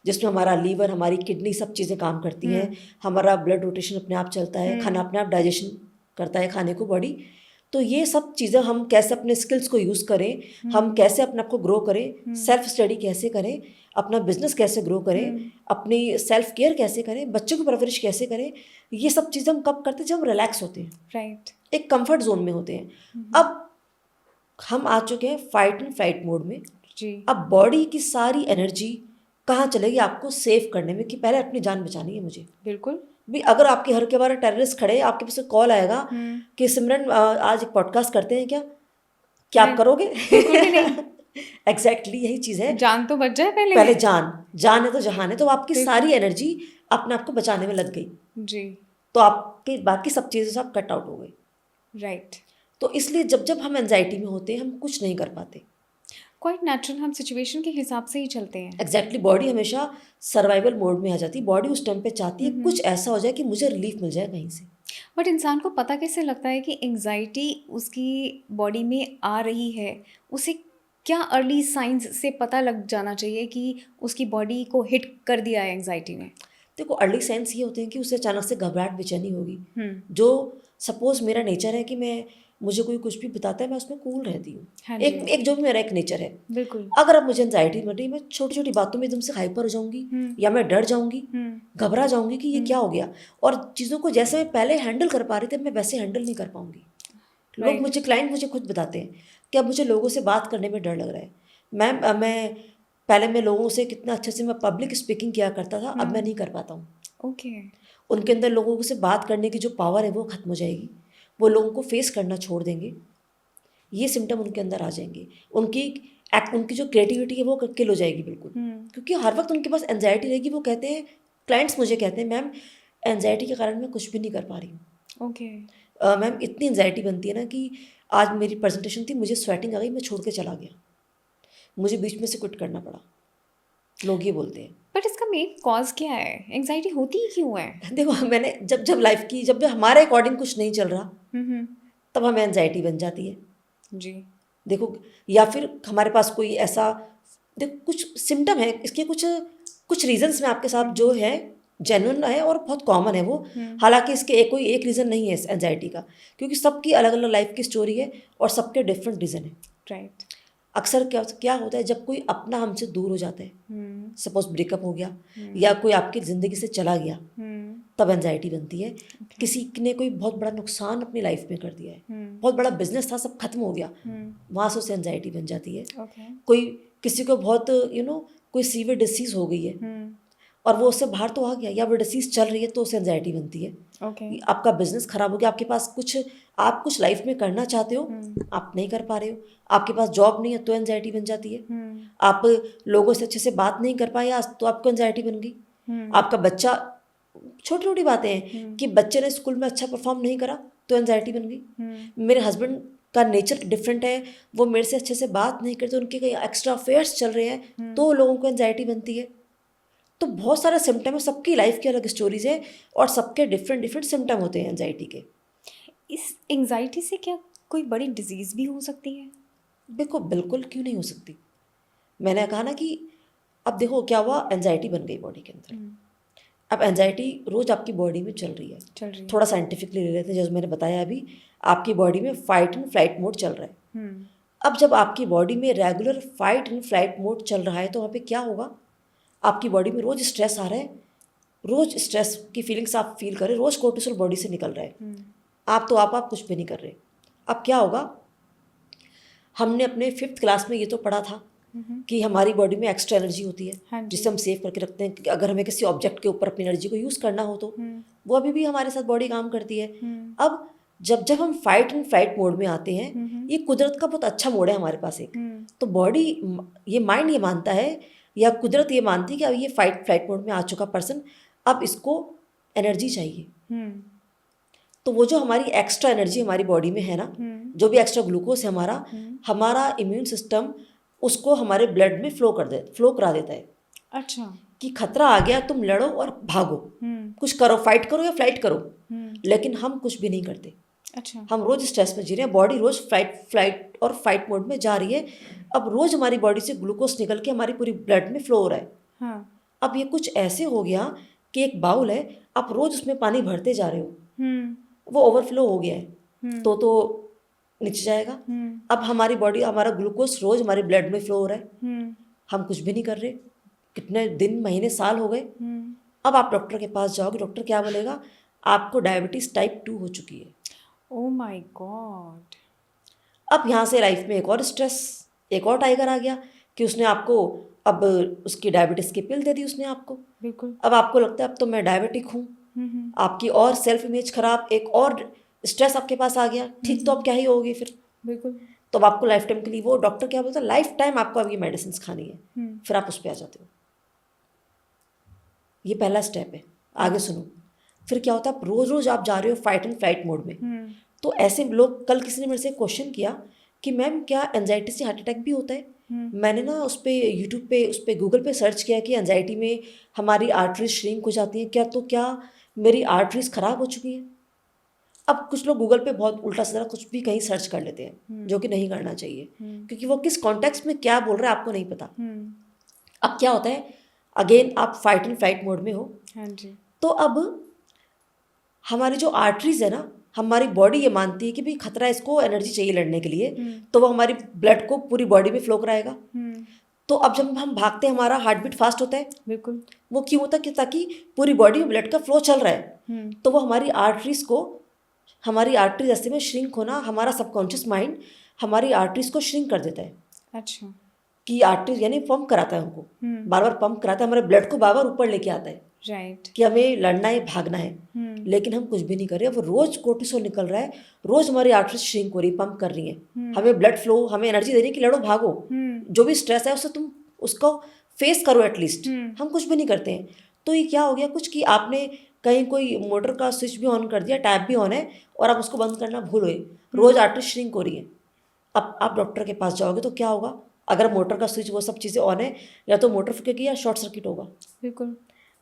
जिसमें हमारा लीवर, हमारी किडनी, सब चीज़ें काम करती हैं, हमारा ब्लड रोटेशन अपने आप चलता है, खाना अपने आप डाइजेशन करता है खाने को बॉडी। तो ये सब चीज़ें हम कैसे अपने स्किल्स को यूज़ करें, हम कैसे अपने आप को ग्रो करें, सेल्फ स्टडी कैसे करें, अपना बिजनेस कैसे ग्रो करें, अपनी सेल्फ केयर कैसे करें, बच्चों की परवरिश कैसे करें, ये सब चीज़ें हम कब करते हैं? जब हम रिलैक्स होते हैं, राइट, एक कंफर्ट जोन में होते हैं। अब हम आ चुके हैं फाइट एंड फ्लाइट मोड में जी। अब बॉडी की सारी एनर्जी कहाँ चलेगी? आपको सेव करने में, कि पहले अपनी जान बचानी है मुझे। बिल्कुल भी अगर आपके घर के बाहर टेररिस्ट खड़े, आपके पास कॉल आएगा कि सिमरन आज एक पॉडकास्ट करते हैं क्या आप करोगे? बिल्कुल भी नहीं। एग्जैक्टली यही चीज़ है, जान तो बच जाए पहले जान है तो जहान है। तो आपकी सारी एनर्जी अपने आप को बचाने में लग गई जी, तो आपके बाकी सब चीज़ें से आप कट आउट हो गए। राइट। तो इसलिए जब हम एंजाइटी में होते हैं हम कुछ नहीं कर पाते। क्वाइट नेचुरल, हम सिचुएशन के हिसाब से ही चलते हैं। एग्जैक्टली बॉडी हमेशा सर्वाइवल मोड में आ जाती है। बॉडी उस टाइम पे चाहती है कुछ ऐसा हो जाए कि मुझे रिलीफ मिल जाए कहीं से। बट इंसान को पता कैसे लगता है कि एंजाइटी उसकी बॉडी में आ रही है? उसे क्या अर्ली साइंस से पता लग जाना चाहिए कि उसकी बॉडी को हिट कर दिया है एंजाइटी ने? देखो, अर्ली साइंस ये होते हैं कि उसे अचानक से घबराहट, बेचैनी होगी। जो सपोज मेरा नेचर है कि मुझे कोई कुछ भी बताता है मैं उसमें कूल रहती हूँ। हाँ एक जो भी मेरा एक नेचर है। बिल्कुल। अगर अब मुझे एंजाइटी बढ़ रही, मैं छोटी छोटी बातों में एकदम से हाइपर हो जाऊंगी, या मैं डर जाऊंगी, घबरा जाऊंगी कि ये क्या हो गया। और चीज़ों को जैसे मैं पहले हैंडल कर पा रही थी, मैं वैसे हैंडल नहीं कर पाऊंगी। लोग क्लाइंट मुझे खुद बताते हैं कि अब मुझे लोगों से बात करने में डर लग रहा है। मैं पहले मैं लोगों से कितना अच्छे से मैं पब्लिक स्पीकिंग किया करता था, अब मैं नहीं कर पाता हूँ। ओके। उनके अंदर लोगों से बात करने की जो पावर है वो ख़त्म हो जाएगी, वो लोगों को फेस करना छोड़ देंगे, ये सिम्टम उनके अंदर आ जाएंगे, उनकी जो क्रिएटिविटी है वो किल हो जाएगी बिल्कुल। क्योंकि हर वक्त उनके पास एनजाइटी रहेगी। वो कहते हैं, क्लाइंट्स मुझे कहते हैं, मैम एनजाइटी के कारण मैं कुछ भी नहीं कर पा रही हूँ। ओके। मैम इतनी एनजाइटी बनती है ना कि आज मेरी प्रेजेंटेशन थी, मुझे स्वेटिंग आ गई, मैं छोड़ के चला गया, मुझे बीच में से क्विट करना पड़ा, लोग ये बोलते हैं। बट इसका मेन कॉज क्या है? एंजाइटी होती ही क्यों है? देखो, मैंने जब लाइफ की जब हमारे अकॉर्डिंग कुछ नहीं चल रहा तब हमें एनजाइटी बन जाती है जी। देखो, या फिर हमारे पास कोई ऐसा, देखो कुछ सिम्टम है इसके, कुछ रीजंस में आपके साथ जो है जेन्युइन है और बहुत कॉमन है वो। हालांकि इसके कोई एक रीज़न नहीं है इस एनजाइटी का, क्योंकि सबकी अलग अलग लाइफ की स्टोरी है और सबके डिफरेंट रीज़न है। राइट। अक्सर क्या होता है, जब कोई अपना हमसे दूर हो जाता है, सपोज ब्रेकअप हो गया या कोई आपकी ज़िंदगी से चला गया, तब एनजाइटी बनती है। किसी ने कोई बहुत बड़ा नुकसान अपनी लाइफ में कर दिया है, बहुत बड़ा बिजनेस था, सब खत्म हो गया, वहाँ से उसे एनजाइटी बन जाती है। कोई किसी को बहुत कोई सीवियर डिसीज़ हो गई है और वो उससे बाहर तो आ गया, या वो डिसीज़ चल रही है तो उसे एनजाइटी बनती है। आपका बिजनेस खराब हो गया, आपके पास आप कुछ लाइफ में करना चाहते हो, आप नहीं कर पा रहे हो, आपके पास जॉब नहीं है तो एनजाइटी बन जाती है। आप लोगों से अच्छे से बात नहीं कर पाए आज तो आपको एनजाइटी बन गई। आपका बच्चा, छोटी छोटी बातें हैं कि बच्चे ने स्कूल में अच्छा परफॉर्म नहीं करा तो एनजाइटी बन गई। मेरे हस्बैंड का नेचर डिफरेंट है, वो मेरे से अच्छे से बात नहीं करते, उनके कहीं एक्स्ट्रा अफेयर्स चल रहे हैं तो लोगों को एनजाइटी बनती है। तो बहुत सारे सिम्टम है, सबकी लाइफ की अलग स्टोरीज है और सबके डिफरेंट डिफरेंट सिम्टम होते हैं एनजाइटी के। इस एंजाइटी से क्या कोई बड़ी डिजीज़ भी हो सकती है? देखो, बिल्कुल क्यों नहीं हो सकती। मैंने कहा ना कि अब देखो क्या हुआ, एनजाइटी बन गई बॉडी के अंदर। अब एनजाइटी रोज आपकी बॉडी में चल रही है। थोड़ा साइंटिफिकली ले लेते हैं, जैसे मैंने बताया अभी, आपकी बॉडी में फाइट एंड फ्लाइट मोड चल रहा है। अब जब आपकी बॉडी में regular fight and flight mode चल रहा है तो वहाँ पे क्या होगा, आपकी बॉडी में रोज स्ट्रेस आ रहा है, रोज स्ट्रेस की फीलिंग्स आप फील कर रहे, रोज कोर्टिसोल बॉडी से निकल रहा है। आप कुछ भी नहीं कर रहे। अब क्या होगा, हमने अपने 5th क्लास में ये तो पढ़ा था कि हमारी बॉडी में एक्स्ट्रा एनर्जी होती है, जिसे हम सेव करके रखते हैं कि अगर हमें किसी ऑब्जेक्ट के ऊपर अपनी एनर्जी को यूज़ करना हो तो वो अभी भी हमारे साथ बॉडी काम करती है। अब जब हम फाइट एंड फ्लाइट मोड में आते हैं, ये कुदरत का बहुत अच्छा मोड है हमारे पास एक, तो बॉडी, ये माइंड ये मानता है या कुदरत ये मानती है कि अब ये फाइट फ्लाइट मोड में आ चुका पर्सन, अब इसको एनर्जी चाहिए। तो वो जो हमारी एक्स्ट्रा एनर्जी हमारी बॉडी में है ना, जो भी एक्स्ट्रा ग्लूकोज है हमारा इम्यून सिस्टम उसको हमारे ब्लड में फ्लो करा देता है। अच्छा। कि खतरा आ गया, तुम लड़ो और भागो, कुछ करो, फाइट करो या फ्लाइट करो। लेकिन हम कुछ भी नहीं करते। अच्छा। हम रोज स्ट्रेस में जी रहे हैं, बॉडी रोज फ्लाइट और फाइट मोड में जा रही है। अब रोज हमारी बॉडी से ग्लूकोज निकल के हमारी पूरी ब्लड में फ्लो हो रहा है। हाँ। अब ये कुछ ऐसे हो गया कि एक बाउल है, आप रोज उसमें पानी भरते जा रहे हो, वो ओवरफ्लो हो गया है तो नीचे जाएगा। अब हमारी बॉडी, हमारा ग्लूकोज रोज हमारे ब्लड में फ्लो हो रहा है, हम कुछ भी नहीं कर रहे, कितने दिन, महीने, साल हो गए। अब आप डॉक्टर के पास जाओगे, डॉक्टर क्या बोलेगा, आपको डायबिटीज टाइप 2 हो चुकी है। ओह माय गॉड। अब यहाँ से लाइफ में एक और स्ट्रेस, एक और टाइगर आ गया कि उसने आपको, अब उसकी डायबिटीज की पिल दे दी उसने आपको। बिल्कुल। अब आपको लगता है अब तो मैं डायबिटिक हूँ, आपकी और सेल्फ इमेज खराब, एक और स्ट्रेस आपके पास आ गया। ठीक, तो अब क्या ही होगी फिर। बिल्कुल। तो अब आपको लाइफ टाइम के लिए, वो डॉक्टर क्या बोलता है, लाइफ टाइम आपको अब ये मेडिसिन खानी है। फिर आप उस पर आ जाते हो। ये पहला स्टेप है। आगे सुनो, फिर क्या होता है, रोज रोज आप जा रहे हो फाइट एंड फ्लाइट मोड में। तो ऐसे लोग, कल किसी ने मेरे से क्वेश्चन किया कि मैम क्या एंजाइटी से हार्ट अटैक भी होता है? मैंने ना उस पर यूट्यूब पे, उस पर गूगल पे सर्च किया कि एंजाइटी में हमारी आर्टरीज श्रिंक हो जाती हैं क्या, तो क्या मेरी आर्टरीज खराब हो चुकी हैं? अब कुछ लोग गूगल पे बहुत उल्टा सीधा कुछ भी कहीं सर्च कर लेते हैं, जो कि नहीं करना चाहिए, क्योंकि वो किस कॉन्टेक्स्ट में क्या बोल रहा है आपको नहीं पता। अब क्या होता है, अगेन आप फाइट एंड फ्लाइट मोड में हो। हाँ जी। तो अब हमारी जो आर्टरीज है ना, हमारी बॉडी ये मानती है कि भाई खतरा है, इसको एनर्जी चाहिए लड़ने के लिए, तो वो हमारी ब्लड को पूरी बॉडी में फ्लो कराएगा। तो अब जब हम भागते हैं, हमारा हार्ट बीट फास्ट होता है। बिल्कुल। वो क्यों होता है कि ताकि पूरी बॉडी में ब्लड का फ्लो चल रहा है। तो वो हमारी आर्टरीज ऐसे में श्रिंक होना, हमारा सबकॉन्शियस माइंड हमारी आर्टरीज को श्रिंक कर देता है। अच्छा। कि आर्टरीज यानी पंप कराता है, उनको बार बार पंप कराता है, हमारे ब्लड को बार बार ऊपर लेके आता है। राइट। कि हमें लड़ना है, भागना है, लेकिन हम कुछ भी नहीं कर रहे। वो रोज कोर्टिसोल निकल रहा है, रोज हमारी आर्टरीज श्रिंक हो रही, पंप कर रही है, हमें ब्लड फ्लो, हमें एनर्जी दे रही है कि लड़ो भागो, जो भी स्ट्रेस है उससे तुम उसको फेस करो एटलीस्ट। हम कुछ भी नहीं करते हैं। तो ये क्या हो गया कुछ कि आपने कहीं कोई मोटर का स्विच भी ऑन कर दिया, टैप भी ऑन है, और आप उसको बंद करना भूल गए, रोज आर्टरी श्रिंक हो रही है। अब आप डॉक्टर के पास जाओगे तो क्या होगा? अगर मोटर का स्विच वो सब चीज़ें ऑन है, या तो मोटर फूकेगी या शॉर्ट सर्किट होगा। बिल्कुल।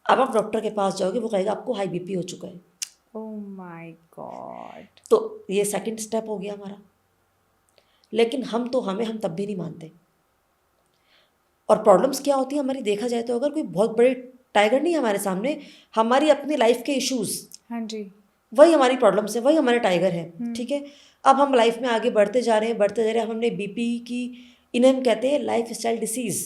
अब आप डॉक्टर के पास जाओगे, वो कहेगा आपको हाई बीपी हो चुका है। ओह माय गॉड। तो ये सेकंड स्टेप हो गया हमारा। लेकिन हम तब भी नहीं मानते। और प्रॉब्लम्स क्या होती है हमारी, देखा जाए तो अगर कोई बहुत बड़े टाइगर नहीं है हमारे सामने, हमारी अपनी लाइफ के इश्यूज, हाँ जी, वही हमारी प्रॉब्लम्स है, वही हमारे टाइगर है। ठीक है, अब हम लाइफ में आगे बढ़ते जा रहे हैं, अब हमने बीपी की, इन्हें हम कहते हैं लाइफ स्टाइल डिसीज।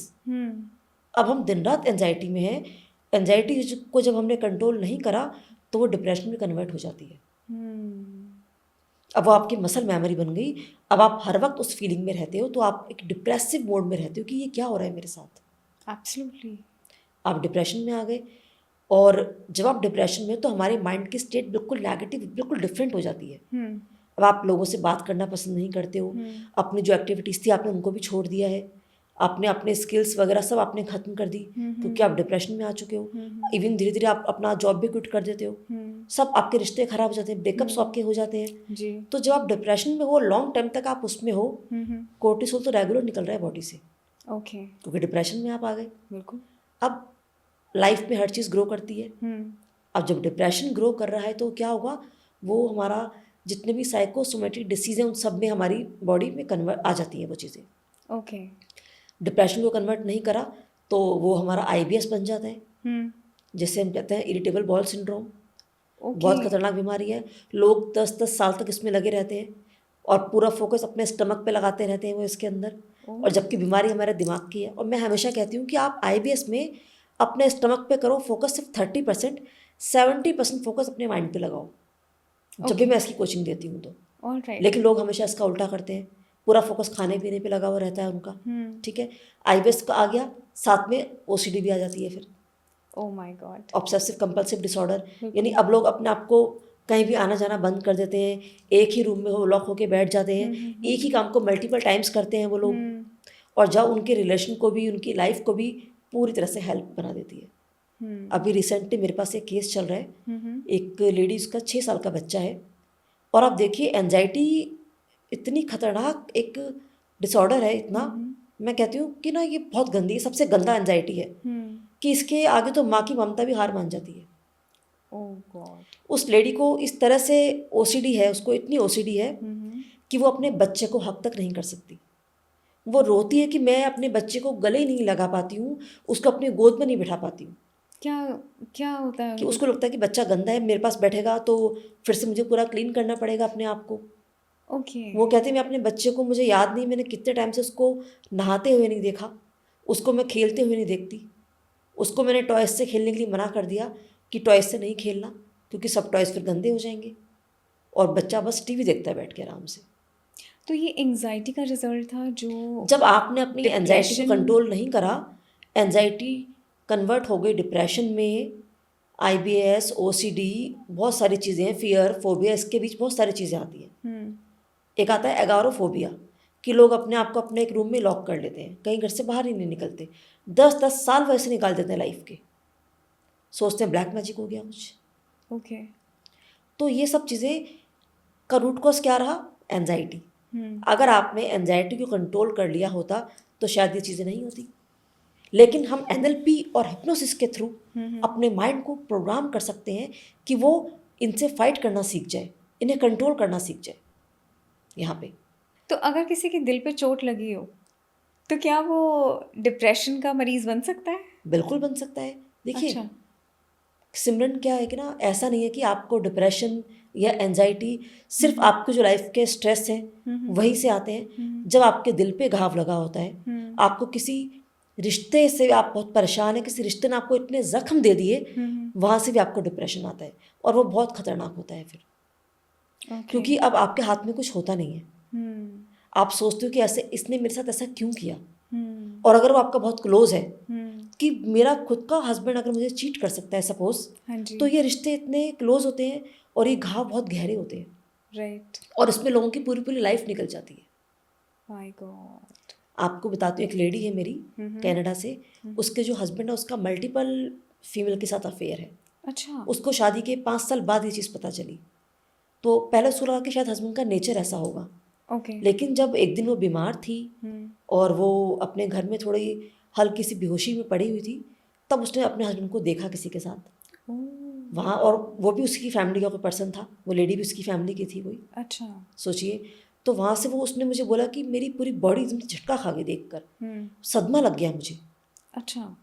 अब हम दिन रात एंजाइटी में हैं। एंजाइटी को जब हमने कंट्रोल नहीं करा तो वो डिप्रेशन में कन्वर्ट हो जाती है। अब वो आपकी मसल मेमोरी बन गई। अब आप हर वक्त उस फीलिंग में रहते हो, तो आप एक डिप्रेसिव मोड में रहते हो कि ये क्या हो रहा है मेरे साथ। एब्सोल्युटली। आप डिप्रेशन में आ गए, और जब आप डिप्रेशन में हो तो हमारे माइंड की स्टेट बिल्कुल नेगेटिव, बिल्कुल डिफरेंट हो जाती है। अब आप लोगों से बात करना पसंद नहीं करते हो, अपनी जो एक्टिविटीज़ थी आपने उनको भी छोड़ दिया है, आपने अपने स्किल्स वगैरह सब आपने ख़त्म कर दी, क्योंकि आप डिप्रेशन में आ चुके हो। इवन धीरे धीरे आप अपना जॉब भी क्विट कर देते हो, सब आपके रिश्ते खराब हो जाते हैं, ब्रेकअप्स आपके हो जाते हैं जी। तो जब आप डिप्रेशन में हो, लॉन्ग टाइम तक आप उसमें हो, कोर्टिसोल तो रेगुलर निकल रहा है बॉडी से, ओके। क्योंकि डिप्रेशन में आप आ गए। बिल्कुल। अब लाइफ में हर चीज़ ग्रो करती है। अब जब डिप्रेशन ग्रो कर रहा है तो क्या होगा, वो हमारा जितने भी साइकोसोमेटिक डिसीज़ हैं उन सब में हमारी बॉडी में कन्वर्ट आ जाती हैं वो चीज़ें। ओके। डिप्रेशन को कन्वर्ट नहीं करा तो वो हमारा IBS बन जाता है, जिसे हम कहते हैं इरिटेबल बॉल सिंड्रोम। बहुत खतरनाक बीमारी है। लोग 10-10 साल तक इसमें लगे रहते हैं और पूरा फोकस अपने स्टमक पे लगाते रहते हैं वो इसके अंदर, और जबकि बीमारी हमारे दिमाग की है। और मैं हमेशा कहती हूँ कि आप IBS में अपने स्टमक पे करो फोकस सिर्फ 30%, 70% फोकस अपने माइंड पे लगाओ, जब भी मैं इसकी कोचिंग देती हूँ तो। ऑलराइट। लेकिन लोग हमेशा इसका उल्टा करते हैं, पूरा फोकस खाने पीने पे लगा हुआ रहता है उनका। ठीक है, IBS का आ गया, साथ में OCD भी आ जाती है फिर, ओह my God, obsessive compulsive disorder. यानी अब लोग अपने आप को कहीं भी आना जाना बंद कर देते हैं, एक ही रूम में हो लॉक होके बैठ जाते हैं, एक ही काम को मल्टीपल टाइम्स करते हैं वो लोग, और जब उनके रिलेशन को भी, उनकी लाइफ को भी पूरी तरह से हेल्प बना देती है। अभी रिसेंटली मेरे पास एक केस चल रहा है, एक लेडी, उसका 6 साल का बच्चा है, और आप देखिए एंजाइटी इतनी खतरनाक एक डिसऑर्डर है, इतना मैं कहती हूँ कि ना ये बहुत गंदी है, सबसे गंदा एंजाइटी है कि इसके आगे तो माँ की ममता भी हार मान जाती है। ओह गॉड। उस लेडी को इस तरह से OCD है, उसको इतनी OCD है कि वो अपने बच्चे को हक तक नहीं कर सकती। वो रोती है कि मैं अपने बच्चे को गले ही नहीं लगा पाती हूँ, उसको अपनी गोद में नहीं बिठा पाती हूँ। क्या क्या होता है कि उसको लगता है कि बच्चा गंदा है, मेरे पास बैठेगा तो फिर से मुझे पूरा क्लीन करना पड़ेगा अपने आप को। ओके। वो कहती है मैं अपने बच्चे को, मुझे याद नहीं, मैंने कितने टाइम से उसको नहाते हुए नहीं देखा, उसको मैं खेलते हुए नहीं देखती, उसको मैंने टॉयज से खेलने के लिए मना कर दिया कि टॉयज से नहीं खेलना, क्योंकि सब टॉयज फिर गंदे हो जाएंगे, और बच्चा बस TV देखता है बैठ के आराम से। तो ये एंजाइटी का रिजल्ट था जो जब आपने अपनी एंजाइटी को कंट्रोल नहीं करा, एंजाइटी कन्वर्ट हो गई डिप्रेशन में, IBS, OCD, बहुत सारी चीज़ें हैं, फियर, फोबिया, इसके बीच बहुत सारी चीज़ें आती हैं। एक आता है एगारोफोबिया, कि लोग अपने आप को अपने एक रूम में लॉक कर लेते हैं, कहीं घर से बाहर ही नहीं निकलते, 10-10 साल वैसे निकाल देते हैं लाइफ के, सोचते हैं ब्लैक मैजिक हो गया कुछ। ओके। तो ये सब चीज़ें का रूट कॉज क्या रहा? एंजाइटी। अगर आपने एंजाइटी को कंट्रोल कर लिया होता तो शायद ये चीज़ें नहीं होती। लेकिन हम NLP और हिप्नोसिस के थ्रू अपने माइंड को प्रोग्राम कर सकते हैं कि वो इनसे फाइट करना सीख जाए, इन्हें कंट्रोल करना सीख जाए। यहाँ पे तो अगर किसी के दिल पे चोट लगी हो तो क्या वो डिप्रेशन का मरीज बन सकता है? बिल्कुल बन सकता है। देखिए अच्छा। सिमरन, क्या है कि ना, ऐसा नहीं है कि आपको डिप्रेशन या एंजाइटी सिर्फ आपके जो लाइफ के स्ट्रेस हैं वहीं से आते हैं। जब आपके दिल पे घाव लगा होता है, आपको किसी रिश्ते से आप बहुत परेशान है, किसी रिश्ते ने आपको इतने जख्म दे दिए, वहाँ से भी आपको डिप्रेशन आता है, और वो बहुत खतरनाक होता है फिर। क्योंकि अब आपके हाथ में कुछ होता नहीं है, आप सोचते हो कि ऐसे इसने मेरे साथ ऐसा क्यों किया, और अगर वो आपका बहुत क्लोज है कि मेरा खुद का हस्बैंड अगर मुझे चीट कर सकता है सपोज, हाँ जी। तो ये रिश्ते इतने क्लोज होते हैं और ये घाव बहुत गहरे होते हैं राइट। और इसमें लोगों की पूरी पूरी लाइफ निकल जाती है। My God. आपको बताती हूँ, एक लेडी है मेरी कनाडा से, उसके जो हस्बैंड है उसका मल्टीपल फीमेल के साथ अफेयर है। अच्छा। उसको शादी के 5 साल बाद ये चीज़ पता चली। तो पहले उसको लगा कि शायद हस्बैंड का नेचर ऐसा होगा, ओके। लेकिन जब एक दिन वो बीमार थी और वो अपने घर में थोड़ी हल्की सी बेहोशी में पड़ी हुई थी, तब उसने अपने हस्बैंड को देखा किसी के साथ वहाँ, और वो भी उसकी फैमिली का कोई पर्सन था, वो लेडी भी उसकी फैमिली की थी कोई, अच्छा। सोचिए। तो वहाँ से वो उसने मुझे बोला कि मेरी पूरी बॉडी एकदम झटका खा गई देखकर, सदमा लग गया मुझे। अच्छा।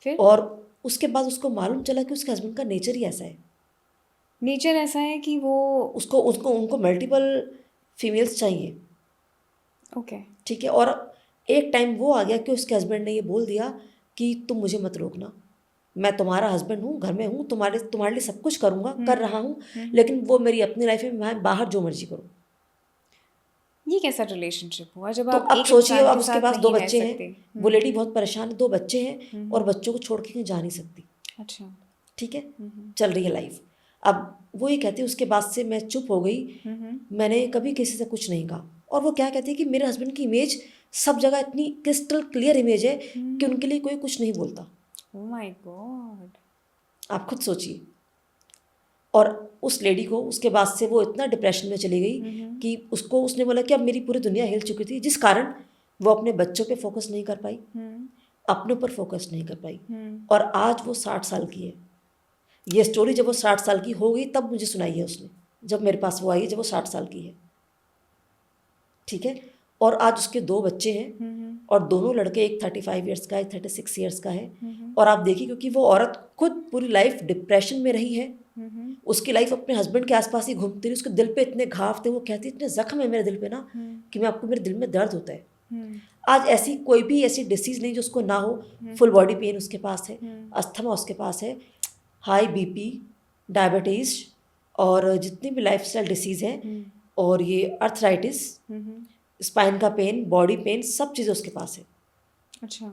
फिर और उसके बाद उसको मालूम चला कि उसके हस्बैंड का नेचर ही ऐसा है, नेचर ऐसा है कि वो उसको उसको उनको मल्टीपल फीमेल्स चाहिए, ओके। ठीक है। और एक टाइम वो आ गया कि उसके हस्बैंड ने ये बोल दिया कि तुम मुझे मत रोकना, मैं तुम्हारा हस्बैंड हूँ, घर में हूँ, तुम्हारे लिए सब कुछ करूँगा, कर रहा हूँ, लेकिन वो मेरी अपनी लाइफ में, मैं बाहर जो मर्जी करूँ। ये कैसा रिलेशनशिप हुआ जब तो आप अब एक सोचिए, इंसान अब के उसके साथ पास 2 नहीं रह बच्चे सकते? हैं, वो लेडी बहुत परेशान है, 2 बच्चे हैं और बच्चों को छोड़ के कहीं जा नहीं सकती, अच्छा। ठीक है, चल रही है लाइफ। अब वो ये कहती है उसके बाद से मैं चुप हो गई, मैंने कभी किसी से कुछ नहीं कहा। और वो क्या कहती है कि मेरे हस्बैंड की इमेज सब जगह इतनी क्रिस्टल क्लियर इमेज है कि उनके लिए कोई कुछ नहीं बोलता। ओह माय गॉड। आप खुद सोचिए। और उस लेडी को उसके बाद से वो इतना डिप्रेशन में चली गई कि उसने बोला कि अब मेरी पूरी दुनिया हिल चुकी थी, जिस कारण वो अपने बच्चों पे फोकस नहीं कर पाई, अपने ऊपर फोकस नहीं कर पाई। और आज वो 60 साल की है। ये स्टोरी जब वो 60 साल की हो गई तब मुझे सुनाई है उसने, जब मेरे पास वो आई है, जब वो 60 साल की है, ठीक है। और आज उसके 2 बच्चे हैं और दोनों लड़के, एक 35 ईयर्स का है, 36 ईयर्स का है। और आप देखिए, क्योंकि वो औरत खुद पूरी लाइफ डिप्रेशन में रही है, उसकी लाइफ अपने हस्बैंड के आसपास ही घूमती रही, उसके दिल पे इतने घाव थे, वो कहती इतने जख्म है मेरे दिल पे ना कि मैं आपको, मेरे दिल में दर्द होता है। आज ऐसी कोई भी ऐसी डिसीज़ नहीं जो उसको ना हो। फुल बॉडी पेन उसके पास है, अस्थमा उसके पास है, हाई बीपी, डायबिटीज़ और जितनी भी लाइफस्टाइल डिसीज़ हैं, और ये अर्थराइटिस, स्पाइन का पेन, बॉडी पेन, सब चीज़ें उसके पास है। अच्छा।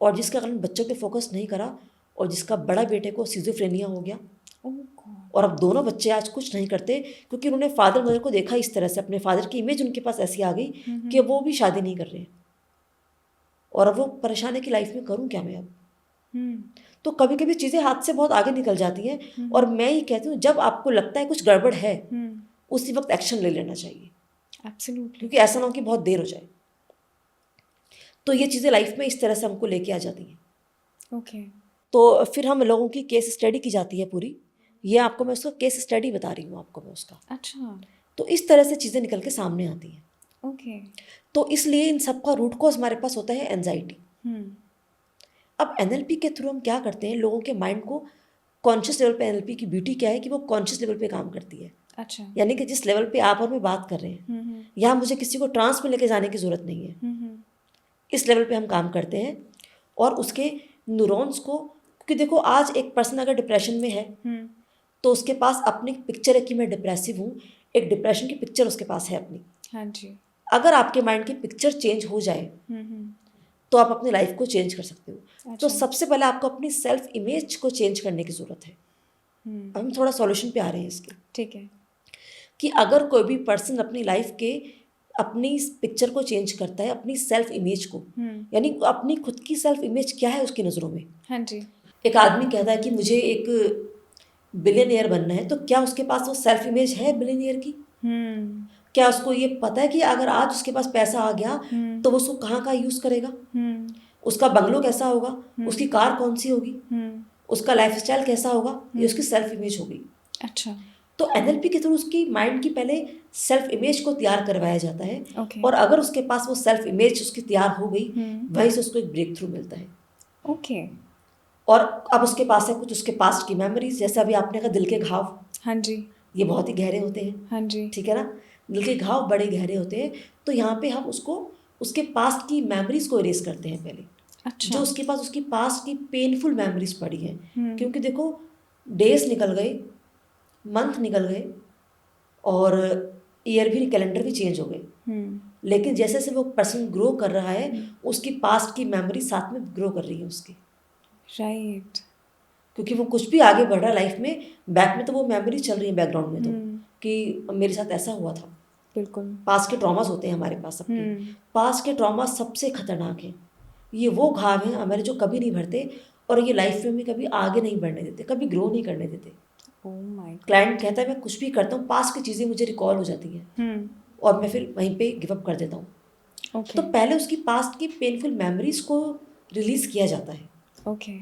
और जिसका कारण बच्चों पे फोकस नहीं करा, और जिसका बड़ा बेटे को सिजोफ्रेनिया हो गया। Oh god. और अब दोनों बच्चे आज कुछ नहीं करते क्योंकि उन्होंने फादर मदर को देखा इस तरह से, अपने फादर की इमेज उनके पास ऐसी आ गई कि वो भी शादी नहीं कर रहे हैं। और अब वो परेशान है कि लाइफ में करूं क्या मैं अब। तो कभी कभी चीज़ें हाथ से बहुत आगे निकल जाती हैं। और मैं ये कहती हूँ, जब आपको लगता है कुछ गड़बड़ है, उसी वक्त एक्शन ले लेना चाहिए, एब्सोल्युटली। क्योंकि ऐसा ना हो कि बहुत देर हो जाए। तो ये चीज़ें लाइफ में इस तरह से हमको लेके आ जाती हैं। ओके। तो फिर हम लोगों की केस स्टडी की जाती है पूरी। ये आपको मैं उसका केस स्टडी बता रही हूँ आपको मैं उसका। अच्छा। तो इस तरह से चीज़ें निकल के सामने आती हैं। ओके। तो इसलिए इन सब का रूट कॉज हमारे पास होता है एंजाइटी। अब एनएलपी के थ्रू हम क्या करते हैं, लोगों के माइंड को कॉन्शियस लेवल पे, एनएलपी की ब्यूटी क्या है कि वो कॉन्शियस लेवल पे काम करती है। अच्छा। यानी कि जिस लेवल पे आप और मैं बात कर रहे हैं, यहाँ मुझे किसी को ट्रांस में लेके जाने की ज़रूरत नहीं है। इस लेवल पे हम काम करते हैं और उसके न्यूरॉन्स को, क्योंकि देखो आज एक पर्सन अगर डिप्रेशन में है तो उसके पास अपनी पिक्चर है कि मैं डिप्रेसिव हूँ, एक डिप्रेशन की पिक्चर उसके पास है अपनी। हाँ जी। अगर आपके माइंड की पिक्चर चेंज हो जाए तो आप अपनी लाइफ को चेंज कर सकते हो। अच्छा। तो सबसे पहले आपको अपनी सेल्फ इमेज को चेंज करने की ज़रूरत है। अब हम थोड़ा सॉल्यूशन पे आ रहे हैं इसके, ठीक है। कि अगर कोई भी पर्सन अपनी लाइफ के अपनी पिक्चर को चेंज करता है, अपनी सेल्फ इमेज को, यानी अपनी खुद की सेल्फ इमेज क्या है उसकी नज़रों में। हाँ जी। एक आदमी कहता है कि मुझे एक बिलियनियर बनना है, तो क्या उसके पास वो सेल्फ इमेज है बिलियनियर की? क्या उसको ये पता है कि अगर आज उसके पास पैसा आ गया तो वो उसको कहाँ कहाँ यूज़ करेगा? उसका बंगलो कैसा होगा, उसकी कार कौन सी होगी, उसका लाइफस्टाइल कैसा होगा, ये उसकी सेल्फ इमेज होगी। अच्छा। तो एनएलपी के थ्रू उसकी माइंड की पहले सेल्फ इमेज को तैयार करवाया जाता है। ओके। और अगर उसके पास वो सेल्फ इमेज उसकी तैयार हो गई, वहीं से उसको एक ब्रेक थ्रू मिलता है। ओके। और अब उसके पास है कुछ उसके पास्ट की मेमोरीज, जैसे अभी आपने कहा दिल के घाव, हाँ जी। ये बहुत ही गहरे होते हैं। हाँ जी। ठीक है ना, दिल के घाव बड़े गहरे होते हैं। तो यहाँ पे हम उसको उसके पास्ट की मेमोरीज को इरेज करते हैं पहले। अच्छा। जो उसके पास उसकी पास्ट की पेनफुल मेमोरीज पड़ी हैं, क्योंकि देखो डेज निकल गए, मंथ निकल गए और ईयर भी, कैलेंडर भी चेंज हो गए, लेकिन जैसे जैसे वो पर्सन ग्रो कर रहा है उसकी पास्ट की मेमोरी साथ में ग्रो कर रही है उसकी। राइट। क्योंकि वो कुछ भी आगे बढ़ रहा है लाइफ में, बैक में तो वो मेमोरी चल रही है बैकग्राउंड में, तो कि मेरे साथ ऐसा हुआ था। बिल्कुल। पास के ट्रॉमास होते हैं हमारे पास सबके, पास के ट्रॉमा सबसे खतरनाक हैं। ये वो घाव हैं हमारे जो कभी नहीं भरते, और ये लाइफ में हमें कभी आगे नहीं बढ़ने देते, कभी ग्रो नहीं करने देते। ओह माय गॉड। क्लाइंट कहता है मैं कुछ भी करता हूँ, पास की चीज़ें मुझे रिकॉल हो जाती हैं और मैं फिर वहीं पे गिव अप कर देता हूँ। ओके। तो पहले उसकी पास्ट की पेनफुल मेमोरीज को रिलीज किया जाता है, ओके।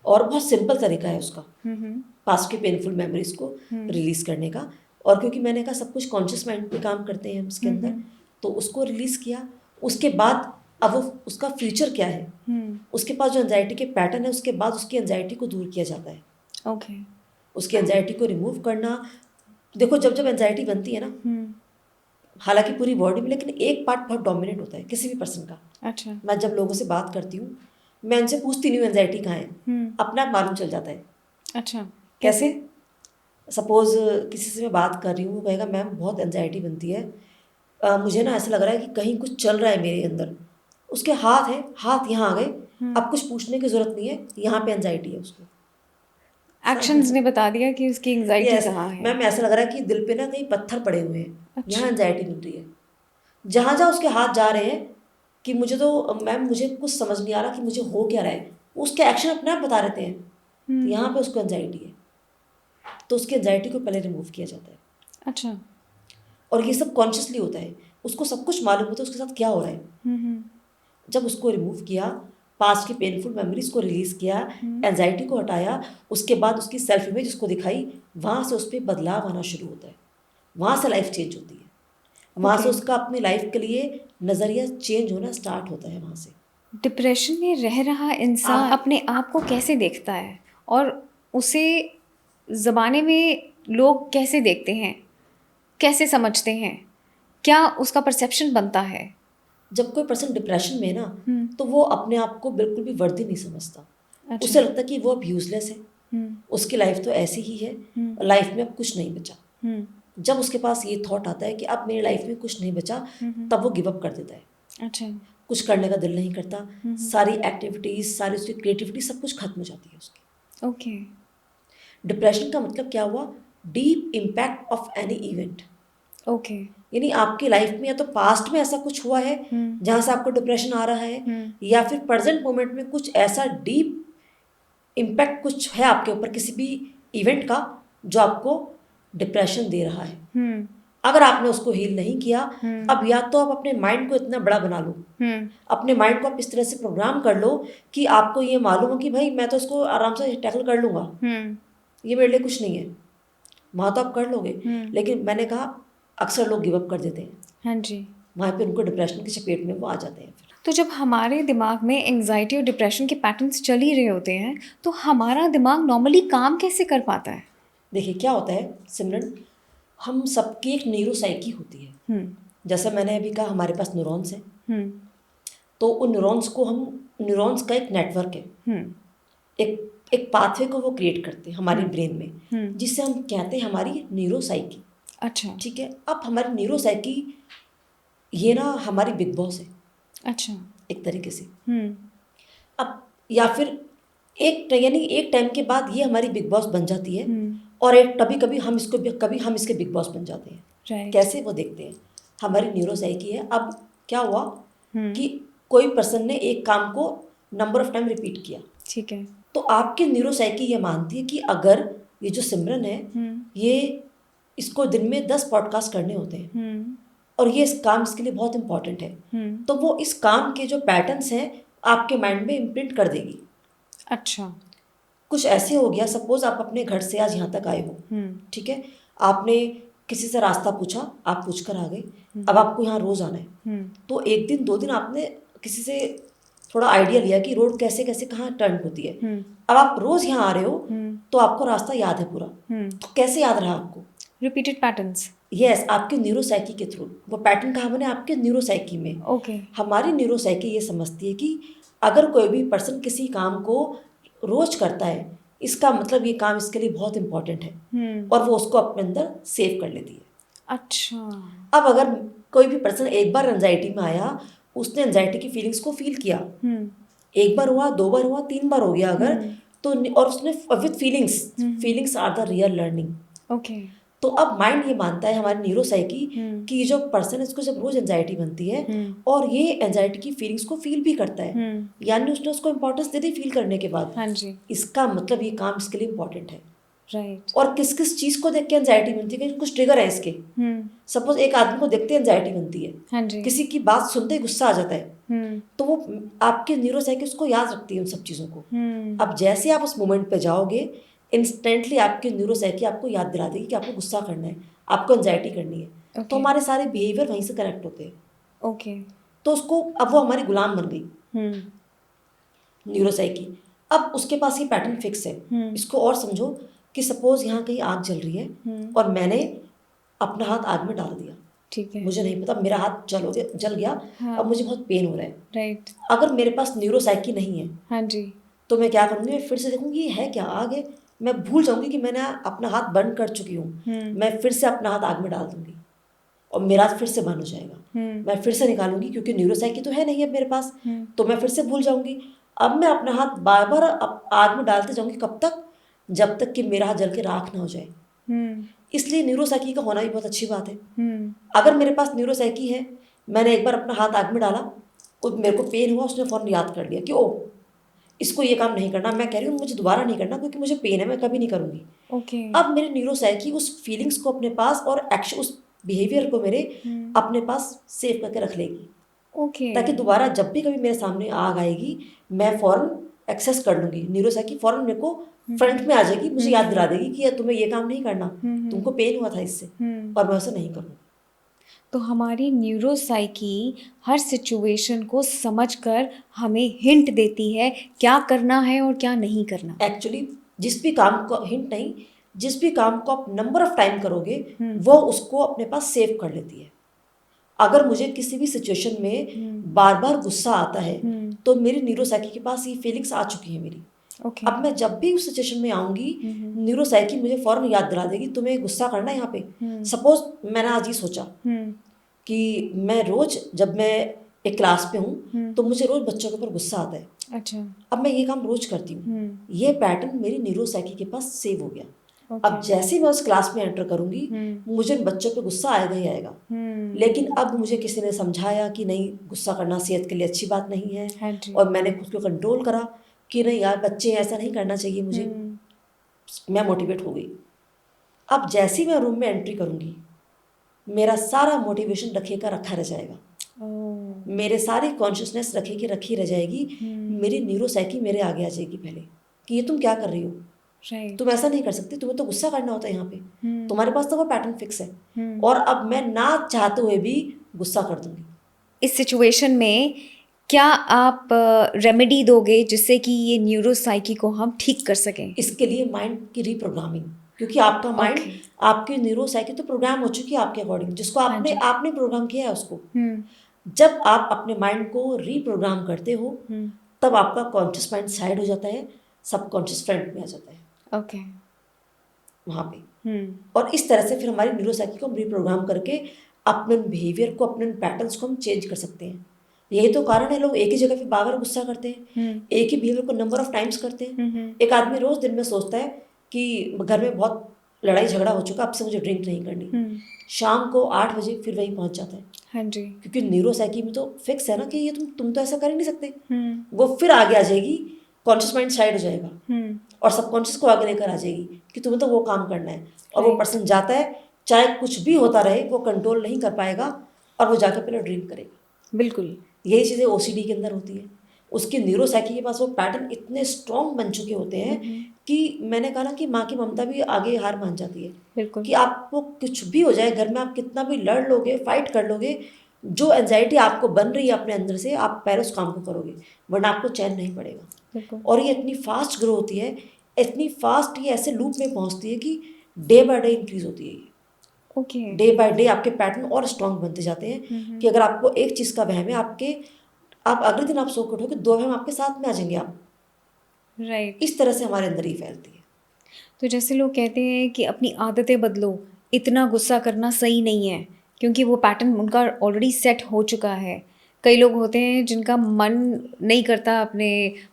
और बहुत सिंपल तरीका है उसका पास्ट की पेनफुल मेमोरीज को रिलीज करने का। और क्योंकि मैंने कहा सब कुछ कॉन्शियस माइंड पे काम करते हैं हम इसके अंदर, तो उसको रिलीज किया। उसके बाद अब वो उसका फ्यूचर क्या है, उसके पास जो एंजाइटी के पैटर्न है, उसके बाद उसकी एंजाइटी को दूर किया जाता है। ओके। उसकी एंजाइटी को रिमूव करना। देखो जब जब एंजाइटी बनती है ना, हालांकि पूरी बॉडी में, लेकिन एक पार्ट बहुत डोमिनेट होता है किसी भी पर्सन का। अच्छा। मैं जब लोगों से बात करती हूँ, मैं उनसे पूछती नहीं हूँ एंजाइटी कहाँ है, अपने आप मालूम चल जाता है। अच्छा। कैसे? सपोज किसी से मैं बात कर रही हूँ, वो कहेगा मैम बहुत एंजाइटी बनती है, मुझे ना ऐसा लग रहा है कि कहीं कुछ चल रहा है मेरे अंदर। उसके हाथ है, हाथ यहाँ आ गए, अब कुछ पूछने की जरूरत नहीं है, यहाँ पे एंजाइटी है उसको। एक्शंस ने बता दिया कि उसकी एंजाइटी यस कहाँ है। मैम, ऐसा लग रहा है कि दिल पे ना कहीं पत्थर पड़े हुए हैं, अच्छा। यहाँ एंजाइटी मिल रही है। जहाँ जहाँ उसके हाथ जा रहे हैं कि मुझे तो मैम मुझे कुछ समझ नहीं आ रहा कि मुझे हो क्या रहा है, उसके एक्शन अपने आप बता रहते हैं, तो यहाँ पे उसको एंजाइटी है, तो उसकी एंजाइटी को पहले रिमूव किया जाता है। अच्छा। और ये सब कॉन्शियसली होता है, उसको सब कुछ मालूम होता है उसके साथ क्या हो रहा है। जब उसको रिमूव किया, पास्ट की पेनफुल मेमोरीज को रिलीज किया, एंजाइटी को हटाया, उसके बाद उसकी सेल्फ इमेज उसको दिखाई, वहाँ से उस पर बदलाव आना शुरू होता है, वहाँ से लाइफ चेंज होती है, वहाँ से उसका अपनी लाइफ के लिए नज़रिया चेंज होना स्टार्ट होता है वहाँ से। डिप्रेशन में रह रहा इंसान अपने आप को कैसे देखता है, और उसे ज़माने में लोग कैसे देखते हैं, कैसे समझते हैं, क्या उसका परसेप्शन बनता है? जब कोई पर्सन डिप्रेशन में है ना, तो वो अपने आप को बिल्कुल भी वर्दी नहीं समझता। अच्छा। उसे लगता है कि वो अब यूजलेस है, उसकी लाइफ तो ऐसी ही है, लाइफ में अब कुछ नहीं बचा। जब उसके पास ये थॉट आता है कि अब मेरी लाइफ में कुछ नहीं बचा, तब वो गिव अप कर देता है। अच्छा। कुछ करने का दिल नहीं करता, सारी एक्टिविटीज, सारी उसकी क्रिएटिविटी सब कुछ खत्म हो जाती है उसकी। ओके। डिप्रेशन का मतलब क्या हुआ? Deep impact of any event. Okay. यानी आपकी लाइफ में या तो पास्ट में ऐसा कुछ हुआ है जहाँ से आपको डिप्रेशन आ रहा है, या फिर प्रेजेंट मोमेंट में कुछ ऐसा डीप इम्पैक्ट कुछ है आपके ऊपर किसी भी इवेंट का जो आपको डिप्रेशन दे रहा है। अगर आपने उसको हील नहीं किया, अब या तो आप अपने माइंड को इतना बड़ा बना लो, अपने माइंड को आप इस तरह से प्रोग्राम कर लो कि आपको ये मालूम हो कि भाई मैं तो इसको आराम से टैकल कर लूँगा, ये मेरे लिए कुछ नहीं है। वहाँ तो आप कर लोगे, लेकिन मैंने कहा अक्सर लोग गिव अप कर देते हैं। हाँ जी। वहाँ पे उनको डिप्रेशन की चपेट में वो आ जाते हैं फिर। तो जब हमारे दिमाग में एंजाइटी और डिप्रेशन के पैटर्न्स चल ही रहे होते हैं, तो हमारा दिमाग नॉर्मली काम कैसे कर पाता है? देखिए क्या होता है सिमरन, हम सबकी एक न्यूरोसाइकी होती है। जैसा मैंने अभी कहा हमारे पास न्यूरॉन्स हैं, तो उन न्यूरॉन्स को हम, न्यूरॉन्स का एक नेटवर्क है, एक पाथवे को वो क्रिएट करते हैं हमारे ब्रेन में, जिससे हम कहते हैं हमारी न्यूरोसाइकी। अच्छा। ठीक है, अब हमारी न्यूरोसाइकी ये ना हमारी बिग बॉस है। अच्छा। एक तरीके से अब, या फिर एक टाइम के बाद ये हमारी बिग बॉस बन जाती है, और एक कभी हम इसके बिग बॉस बन जाते हैं। कैसे? वो देखते हैं। हमारी न्यूरोसाइकी है। अब क्या हुआ कि कोई पर्सन ने एक काम को नंबर ऑफ टाइम रिपीट किया, ठीक है, तो आपकी न्यूरोसाइकी ये मानती है कि अगर ये जो सिमरन है, ये इसको दिन में 10 पॉडकास्ट करने होते हैं, और ये इस काम इसके लिए बहुत इंपॉर्टेंट है, तो वो इस काम के जो पैटर्न्स हैं आपके माइंड में इम्प्रिंट कर देगी। अच्छा। कुछ ऐसे हो गया, सपोज आप अपने घर से आज यहाँ तक आए हो, ठीक है, आपने किसी से रास्ता पूछा, आप पूछ कर आ गए, अब आपको यहाँ रोज आना है, तो एक दिन 2 दिन आपने किसी से थोड़ा आइडिया लिया कि रोड कैसे कैसे कहाँ टर्न होती है। अब आप रोज यहाँ आ रहे हो, तो आपको रास्ता याद है पूरा। तो कैसे याद रहा आपको? Repeated patterns. यस, आपके न्यूरोसाइकी के थ्रू। वो पैटर्न कहाँ बने? आपके न्यूरोसाइकी में। ओके। हमारी न्यूरोसाइकी ये समझती है कि अगर कोई भी पर्सन किसी काम को रोज करता है, इसका मतलब ये काम इसके लिए बहुत इंपॉर्टेंट है, और वो उसको अपने अंदर सेव कर लेती है। अच्छा। अब अगर कोई भी पर्सन एक बार एंजाइटी में आया, उसने एंजाइटी की फीलिंग्स को फील किया, एक बार हुआ, 2 बार हुआ, 3 बार हो गया अगर, तो और उसने with feelings, feelings are the real learning. Okay. तो अब माइंड ये मानता है, हमारी न्यूरोसाइकी, कि ये जो पर्सन है इसको जब रोज एंजाइटी बनती है और ये एंजाइटी की फीलिंग्स को फील भी करता है, यानी उसने उसको इम्पोर्टेंस दे दी फील करने के बाद, हाँ जी। इसका मतलब ये काम इसके लिए इम्पोर्टेंट है। राइट। और किस किस चीज़ को देख के एंजाइटी बनती है, कुछ ट्रिगर है इसके। सपोज एक आदमी को देखते एंजाइटी बनती है, हाँ जी। किसी की बात सुनते ही गुस्सा आ जाता है, तो वो आपके न्यूरोसाइकी उसको याद रखती है उन सब चीज़ों को। अब जैसे आप उस मोमेंट पे जाओगे, इंस्टेंटली आपकी न्यूरोसाइकी आपको याद दिला देगी कि आपको गुस्सा करना है, आपको एंजाइटी करनी है। तो हमारे सारे बिहेवियर वहीं से कनेक्ट होते हैं। ओके। तो उसको, अब वो हमारी गुलाम बन गई न्यूरोसाइकी। अब उसके पास ये पैटर्न फिक्स है। इसको और समझो कि सपोज यहाँ कहीं आग जल रही है और मैंने अपना हाथ आग में डाल दिया, ठीक है। मुझे नहीं पता, मेरा हाथ जल गया। हाँ। अब मुझे बहुत पेन हो रहा है। राइट। अगर मेरे पास न्यूरोसाइकी नहीं है, हाँ जी। तो मैं क्या करूँगी, मैं फिर से देखूंगी ये है क्या, आग है। मैं भूल जाऊंगी कि मैंने अपना हाथ बंद कर चुकी हूँ। मैं फिर से अपना हाथ आग में डाल दूंगी और मेरा हाथ फिर से बंद हो जाएगा। मैं फिर से निकालूंगी, क्योंकि न्यूरोसाइकी तो है नहीं अब मेरे पास, तो मैं फिर से भूल जाऊंगी। अब मैं अपना हाथ बार बार आग में डालते जाऊंगी, कब तक, जब तक कि मेरा हाथ जल के राख ना हो जाए। इसलिए न्यूरोसाइकी का होना भी बहुत अच्छी बात है। अगर मेरे पास न्यूरोसाइकी है, मैंने एक बार अपना हाथ आग में डाला और मेरे को पेन हुआ, उसने फ़ौरन याद कर लिया कि ओ इसको ये काम नहीं करना, मैं कह रही हूँ मुझे दोबारा नहीं करना क्योंकि मुझे पेन है, मैं कभी नहीं करूँगी। ओके। अब मेरे न्यूरोसाइकी उस फीलिंग्स को अपने पास और एक्शन, उस बिहेवियर को मेरे अपने पास सेव करके रख लेगी। ओके। ताकि दोबारा जब भी कभी मेरे सामने आग आएगी, मैं फ़ौरन एक्सेस कर लूँगी, न्यूरोसाइकी फ़ौरन मेरे को फ्रंट में आ जाएगी, मुझे याद दिला देगी कि तुम्हें ये काम नहीं करना, तुमको पेन हुआ था इससे, और मैं उसे नहीं करूँ। तो हमारी न्यूरोसाइकी हर सिचुएशन को समझकर हमें हिंट देती है क्या करना है और क्या नहीं करना। एक्चुअली जिस भी काम को, हिंट नहीं, जिस भी काम को आप नंबर ऑफ टाइम करोगे वो उसको अपने पास सेव कर लेती है। अगर मुझे किसी भी सिचुएशन में बार बार गुस्सा आता है, तो मेरी न्यूरोसाइकी के पास ये फीलिंग्स आ चुकी है मेरी। Okay. अब मैं जब भी उस सिचुएशन में आऊँगी, न्यूरोसाइकी मुझे फ़ौरन याद दिला देगी तुम्हें गुस्सा करना है यहाँ पे। सपोज मैंने आज ये सोचा कि मैं रोज़, जब मैं एक क्लास पे हूँ तो मुझे रोज़ बच्चों के ऊपर गुस्सा आता है। अच्छा। अब मैं ये काम रोज़ करती हूँ, ये पैटर्न मेरी न्यूरोसाइकी के पास सेव हो गया। अब जैसे ही मैं उस क्लास में एंटर करूँगी, मुझे उन बच्चों पे गुस्सा आएगा ही आएगा। लेकिन अब मुझे किसी ने समझाया कि नहीं, गुस्सा करना सेहत के लिए अच्छी बात नहीं है। हाँ जी। और मैंने खुद को कंट्रोल करा कि नहीं यार, बच्चे ऐसा नहीं करना चाहिए मुझे। मैं मोटिवेट हो गई। अब जैसे ही मैं रूम में एंट्री करूँगी, मेरा सारा मोटिवेशन रखे का रखा रह जाएगा। मेरे सारी कॉन्शियसनेस रखे की रखी रह जाएगी। मेरी न्यूरोसाइकी मेरे आगे आ जाएगी पहले कि ये तुम क्या कर रही हो, तुम ऐसा नहीं कर सकती, तुम्हें तो गुस्सा करना होता है यहाँ पे, तुम्हारे पास तो वो पैटर्न फिक्स है। और अब मैं ना चाहते हुए भी गुस्सा कर दूंगी। इस सिचुएशन में क्या आप रेमेडी दोगे जिससे कि ये न्यूरोसाइकी को हम ठीक कर सकें? इसके लिए माइंड की रीप्रोग्रामिंग, क्योंकि आपका माइंड, आपकी न्यूरोसाइकी तो प्रोग्राम हो चुकी है आपके अकॉर्डिंग, जिसको आपने प्रोग्राम किया है उसको। जब आप अपने माइंड को रीप्रोग्राम करते हो, तब आपका कॉन्शियस माइंड साइड हो जाता है, सबकॉन्शियस फ्रंट में आ जाता है। ओके। वहाँ पे और इस तरह से फिर हमारी न्यूरोसाइकी को हम रीप्रोग्राम करके अपने बिहेवियर को, अपने पैटर्न्स को हम चेंज कर सकते हैं। यही तो कारण है लोग एक ही जगह पे बार बार गुस्सा करते हैं, एक ही बिहेवियर को नंबर ऑफ टाइम्स करते हैं। एक आदमी रोज दिन में सोचता है कि घर में बहुत लड़ाई झगड़ा हो चुका, अब से मुझे ड्रिंक नहीं करनी, शाम को 8 बजे फिर वहीं पहुंच जाता है। हाँ जी। क्योंकि न्यूरोसाइकी में तो फिक्स है ना कि ये तुम तो ऐसा कर ही नहीं सकते। वो फिर आगे आ जाएगी, कॉन्शियस माइंड साइड हो जाएगा और सबकॉन्शियस को आगे लेकर आ जाएगी कि तुम्हें तो वो काम करना है। और वो पर्सन जाता है, चाहे कुछ भी होता रहे, वो कंट्रोल नहीं कर पाएगा और वो जाकर पहले ड्रिंक करेगा। बिल्कुल यही चीज़ें ओसीडी के अंदर होती है। उसकी न्यूरोसाइकी के पास वो पैटर्न इतने स्ट्रॉन्ग बन चुके होते हैं कि मैंने कहा ना कि माँ की ममता भी आगे हार मान जाती है। बिल्कुल। कि आपको कुछ भी हो जाए घर में, आप कितना भी लड़ लोगे, फाइट कर लोगे, जो एंजाइटी आपको बन रही है अपने अंदर से, आप पहले उस काम को करोगे, वरना आपको चैन नहीं पड़ेगा। और ये इतनी फास्ट ग्रो होती है, इतनी फास्ट ये ऐसे लूप में पहुंचती है कि डे बाय डे इंक्रीज होती है। ओके। डे बाय डे आपके पैटर्न और स्ट्रॉन्ग बनते जाते हैं कि अगर आपको एक चीज़ का वहम है, आप अगले दिन आप सो के उठोगे, 2 वहम आपके साथ में आ जाएंगे आप। राइट। इस तरह से हमारे अंदर ही फैलती है। तो जैसे लोग कहते हैं कि अपनी आदतें बदलो, इतना गुस्सा करना सही नहीं है क्योंकि वो पैटर्न उनका ऑलरेडी सेट हो चुका है, कई लोग होते हैं जिनका मन नहीं करता, अपने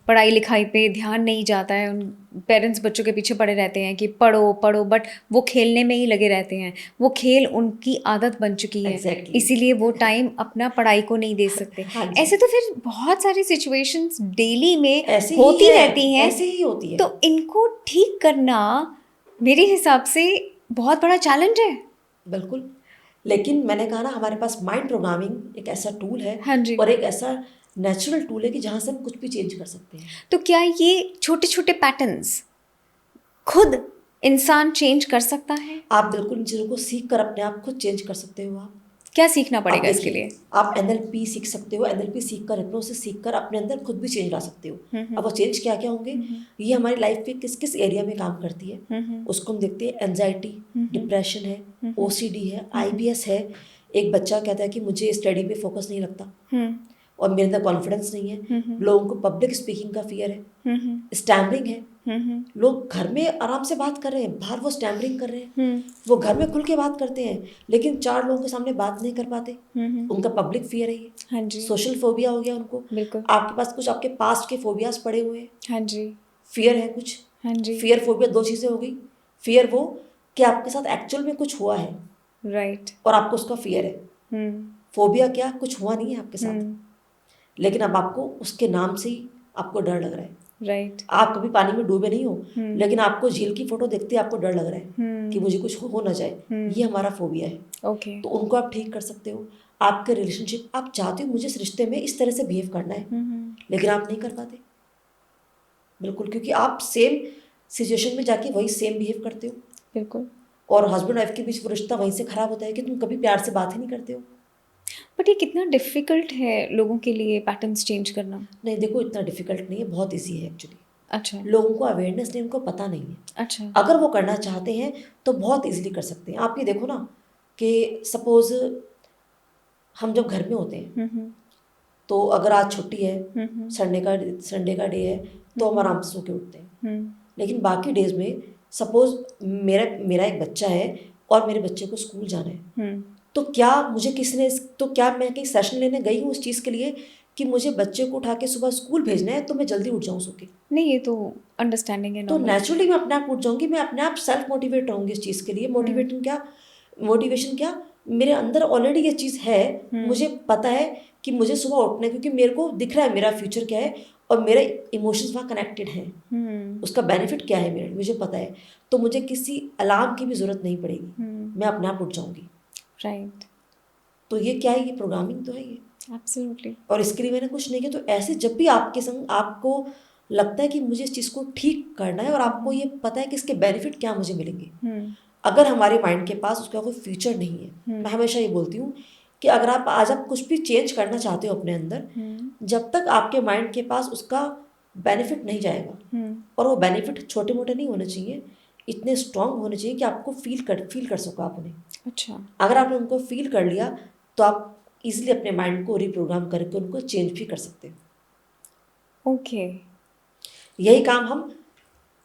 पढ़ाई लिखाई पे ध्यान नहीं जाता है, उन पेरेंट्स बच्चों के पीछे पड़े रहते हैं कि पढ़ो पढ़ो, बट वो खेलने में ही लगे रहते हैं। वो खेल उनकी आदत बन चुकी है, Exactly. इसीलिए वो टाइम अपना पढ़ाई को नहीं दे सकते। हाँ जी। ऐसे तो फिर बहुत सारी सिचुएशंस डेली में ऐसे ही होती है, रहती हैं, ऐसे ही होती है। तो इनको ठीक करना मेरे हिसाब से बहुत बड़ा चैलेंज है। बिल्कुल, लेकिन मैंने कहा ना, हमारे पास माइंड प्रोग्रामिंग एक ऐसा टूल है हाँ जी। और एक ऐसा नेचुरल टूल है कि जहाँ से हम कुछ भी चेंज कर सकते हैं। तो क्या ये छोटे छोटे पैटर्न्स खुद इंसान चेंज कर सकता है? आप बिल्कुल इन चीज़ों को सीख कर अपने आप खुद चेंज कर सकते हो। आप क्या सीखना आप पड़ेगा इसके देखिए, लिए? आप NLP सीख सकते हो। NLP सीख कर, हिप्नोसिस सीख कर अपने अंदर खुद भी चेंज ला सकते हो। अब वो चेंज क्या क्या होंगे, ये हमारी लाइफ पे किस किस एरिया में काम करती है उसको हम देखते हैं। एंजाइटी, डिप्रेशन है, OCD है, IBS है। एक बच्चा कहता है कि मुझे स्टडी पे फोकस नहीं लगता और मेरे अंदर कॉन्फिडेंस नहीं है। लोगों को पब्लिक स्पीकिंग का फियर है, स्टैमरिंग है। लोग घर में आराम से बात कर रहे हैं, बाहर वो स्टैमरिंग कर रहे हैं। वो घर में खुल के बात करते हैं लेकिन 4 लोगों के सामने बात नहीं कर पाते। उनका पब्लिक फियर है ये। हाँ जी। सोशल फोबिया हो गया उनको। बिल्कुल। आपके पास कुछ आपके पास्ट के फोबियाज पड़े हुए हैं। हाँ जी। फियर है कुछ। हाँ जी। फियर फोबिया 2 चीज़ें हो गई। फियर वो कि आपके साथ एक्चुअल में कुछ हुआ है राइट। और आपको उसका फियर है। फोबिया क्या, कुछ हुआ नहीं है आपके साथ लेकिन अब आपको उसके नाम से ही आपको डर लग रहा है। राइट। आप कभी पानी में डूबे नहीं हो लेकिन आपको झील की फोटो देखते ही आपको डर लग रहा है कि मुझे कुछ हो ना जाए। ये हमारा फोबिया है। ओके। तो उनको आप ठीक कर सकते हो। आपके रिलेशनशिप, आप चाहते हो मुझे इस रिश्ते में इस तरह से बिहेव करना है लेकिन आप नहीं कर पाते। बिल्कुल, क्योंकि आप सेम सिचुएशन में जाके वही सेम बिहेव करते हो। बिल्कुल। और हस्बैंड वाइफ के बीच वो रिश्ता वहीं से खराब होता है कि तुम कभी प्यार से बात ही नहीं करते हो। बट ये कितना डिफिकल्ट है लोगों के लिए पैटर्न्स चेंज करना? नहीं देखो, इतना डिफिकल्ट नहीं है, बहुत ईजी है एक्चुअली। अच्छा। लोगों को अवेयरनेस नहीं, उनको पता नहीं है। अच्छा। अगर वो करना चाहते हैं तो बहुत इजीली कर सकते हैं। आप ये देखो ना कि सपोज हम जब घर में होते हैं तो अगर आज छुट्टी है, संडे का डे है, तो हम आराम से सो के उठते हैं। लेकिन बाकी डेज में सपोज मेरा एक बच्चा है और मेरे बच्चे को स्कूल जाना है, तो क्या मुझे क्या मैं कहीं सेशन लेने गई हूँ उस चीज़ के लिए कि मुझे बच्चे को उठा के सुबह स्कूल भेजना है तो मैं जल्दी उठ जाऊँ सो के? नहीं, ये तो अंडरस्टैंडिंग है, तो नॉर्मल। नेचुरली मैं अपने आप उठ जाऊंगी। मैं अपने आप सेल्फ मोटिवेट रहूंगी इस चीज़ के लिए। मोटिवेशन क्या, मेरे अंदर ऑलरेडी ये चीज़ है। मुझे पता है कि मुझे सुबह उठना है क्योंकि मेरे को दिख रहा है मेरा फ्यूचर क्या है और मेरे इमोशंस वहाँ कनेक्टेड हैं। उसका बेनिफिट क्या है मेरे, मुझे पता है। तो मुझे किसी अलार्म की भी ज़रूरत नहीं पड़ेगी, मैं अपने आप उठ जाऊंगी। राइट। तो ये क्या है, ये प्रोग्रामिंग तो है ये। एब्सोल्युटली। और इसके लिए मैंने कुछ नहीं किया। तो ऐसे जब भी आपके संग आपको लगता है कि मुझे इस चीज़ को ठीक करना है और आपको ये पता है कि इसके बेनिफिट क्या मुझे मिलेंगे, अगर हमारे माइंड के पास उसका कोई फ्यूचर नहीं है, मैं हमेशा ये बोलती हूँ कि अगर आप कुछ भी चेंज करना चाहते हो अपने अंदर, जब तक आपके माइंड के पास उसका बेनिफिट नहीं जाएगा, और वो बेनिफिट छोटे मोटे नहीं होने चाहिए, इतने स्ट्रांग होने चाहिए कि आपको फील कर सको आप उन्हें। अच्छा। अगर आपने उनको फील कर लिया तो आप इजीली अपने माइंड को रिप्रोग्राम करके उनको चेंज भी कर सकते हो। ओके। यही काम हम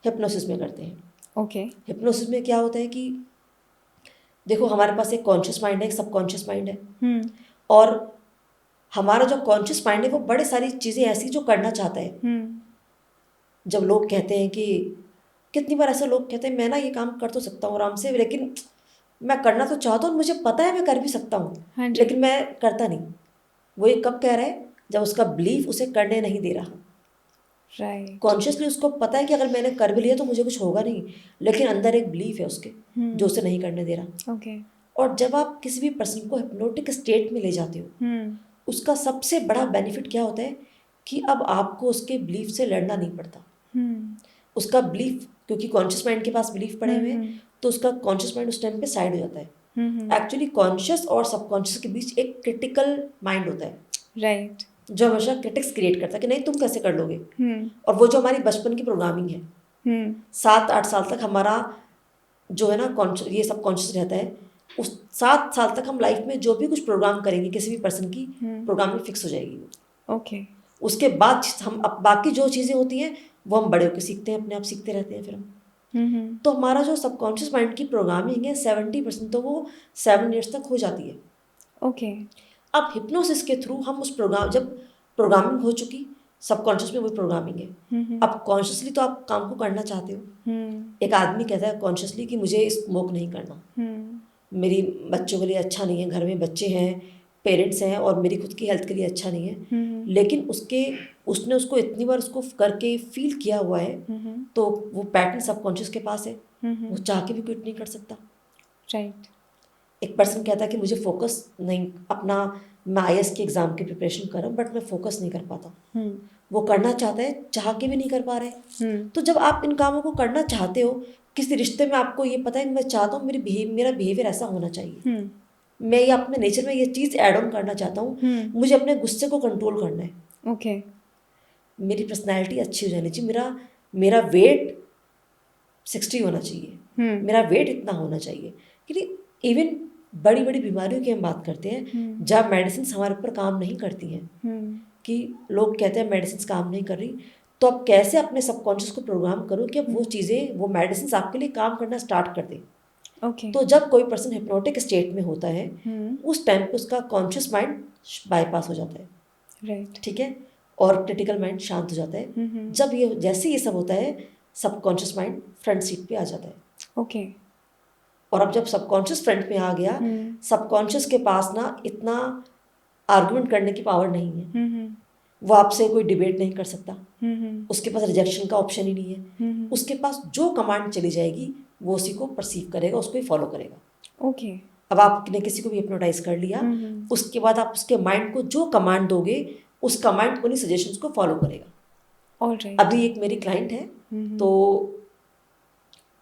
हिप्नोसिस में करते हैं। ओके। हिप्नोसिस में क्या होता है कि देखो, हमारे पास एक कॉन्शियस माइंड है, एक सबकॉन्शियस माइंड है। और हमारा जो कॉन्शियस माइंड है वो बड़े सारी चीज़ें ऐसी जो करना चाहता है। जब लोग कहते हैं कि, कितनी बार ऐसे लोग कहते हैं मैं ना ये काम कर तो सकता हूँ आराम से, लेकिन मैं करना तो चाहता हूँ, मुझे पता है मैं कर भी सकता हूँ, हाँ जी। लेकिन मैं करता नहीं। वो ये कब कह रहा है, जब उसका बिलीफ उसे करने नहीं दे रहा। राइट। कॉन्शियसली उसको पता है कि अगर मैंने कर भी लिया तो मुझे कुछ होगा नहीं, लेकिन अंदर एक बिलीफ है उसके जो उसे नहीं करने दे रहा। ओके। और जब आप किसी भी पर्सन को हिप्नोटिक स्टेट में ले जाते हो, उसका सबसे बड़ा बेनिफिट क्या होता है कि अब आपको उसके बिलीफ से लड़ना नहीं पड़ता। उसका बिलीफ, क्योंकि कॉन्शियस माइंड के पास बिलीफ पड़े हुए हैं, तो उसका कॉन्शियस माइंड उस टाइम पे साइड हो जाता है। एक्चुअली कॉन्शियस और सबकॉन्शियस के बीच एक क्रिटिकल माइंड होता है, राइट, जो हमेशा क्रिटिक्स क्रिएट करता है कि नहीं तुम कैसे कर लोगे। और वो जो हमारी बचपन की प्रोग्रामिंग है, 7-8 साल तक हमारा जो है ना ये सब कॉन्शियस रहता है। उस 7 साल तक हम लाइफ में जो भी कुछ प्रोग्राम करेंगे, किसी भी पर्सन की प्रोग्रामिंग फिक्स हो जाएगी। ओके। उसके बाद हम बाकी जो चीज़ें होती हैं वो हम बड़े होकर सीखते हैं, अपने आप सीखते रहते हैं फिर हम। तो हमारा जो सबकॉन्शियस माइंड की प्रोग्रामिंग है 70% तो वो 7 ईयर्स तक हो जाती है। ओके। अब हिप्नोसिस के थ्रू हम उस प्रोग्राम, जब प्रोग्रामिंग हो चुकी, सबकॉन्शियस में वही प्रोग्रामिंग है, अब कॉन्शियसली तो आप काम को करना चाहते हो। एक आदमी कहता है कॉन्शियसली कि मुझे स्मोक नहीं करना, मेरी बच्चों के लिए अच्छा नहीं है, घर में बच्चे हैं, पेरेंट्स हैं, और मेरी खुद की हेल्थ के लिए अच्छा नहीं है, लेकिन उसने उसको इतनी बार उसको करके फील किया हुआ है, तो वो पैटर्न सबकॉन्शियस के पास है, वो चाह के भी क्विट नहीं कर सकता। राइट। एक पर्सन कहता है कि मुझे फोकस नहीं, अपना मैं IAS के एग्ज़ाम की प्रिपरेशन कर रहा हूँ बट मैं फोकस नहीं कर पाता, वो करना चाहता है, चाह के भी नहीं कर पा रहे। तो जब आप इन कामों को करना चाहते हो, किसी रिश्ते में आपको ये पता है कि मैं चाहता हूँ मेरा बिहेवियर ऐसा होना चाहिए, मैं ये अपने नेचर में ये चीज़ ऐड ऑन करना चाहता हूँ, मुझे अपने गुस्से को कंट्रोल करना है, ओके, मेरी पर्सनैलिटी अच्छी हो जानी चाहिए, मेरा वेट 60 होना चाहिए, मेरा वेट इतना होना चाहिए। क्योंकि इवन बड़ी बड़ी बीमारियों की हम बात करते हैं जब मेडिसिन हमारे ऊपर काम नहीं करती हैं, कि लोग कहते हैं मेडिसिन काम नहीं कर रही, तो आप कैसे अपने सबकॉन्शियस को प्रोग्राम करो कि अब वो चीज़ें, वो मेडिसिन आपके लिए काम करना स्टार्ट कर दें। ओके। तो जब कोई पर्सन हिप्नोटिक स्टेट में होता है, उस टाइम पे उसका कॉन्शियस माइंड बाईपास हो जाता है, राइट, ठीक है, और क्रिटिकल माइंड शांत हो जाता है। जब ये जैसे ये सब होता है, सबकॉन्शियस माइंड फ्रंट सीट पे आ जाता है। ओके। और अब जब सबकॉन्शियस फ्रंट में आ गया, सबकॉन्शियस के पास ना इतना आर्गुमेंट करने की पावर नहीं है, वो आपसे कोई डिबेट नहीं कर सकता, उसके पास रिजेक्शन का ऑप्शन ही नहीं है, उसके पास जो कमांड चली जाएगी वो उसी को परसीव करेगा, उसको ही फॉलो करेगा। ओके। अब आपने किसी को भी हिप्नोटाइज कर लिया, उसके बाद आप उसके माइंड को जो कमांड दोगे, उस कमांड उन्हीं सजेशंस को फॉलो करेगा। ऑलराइट। अभी एक मेरी क्लाइंट है, तो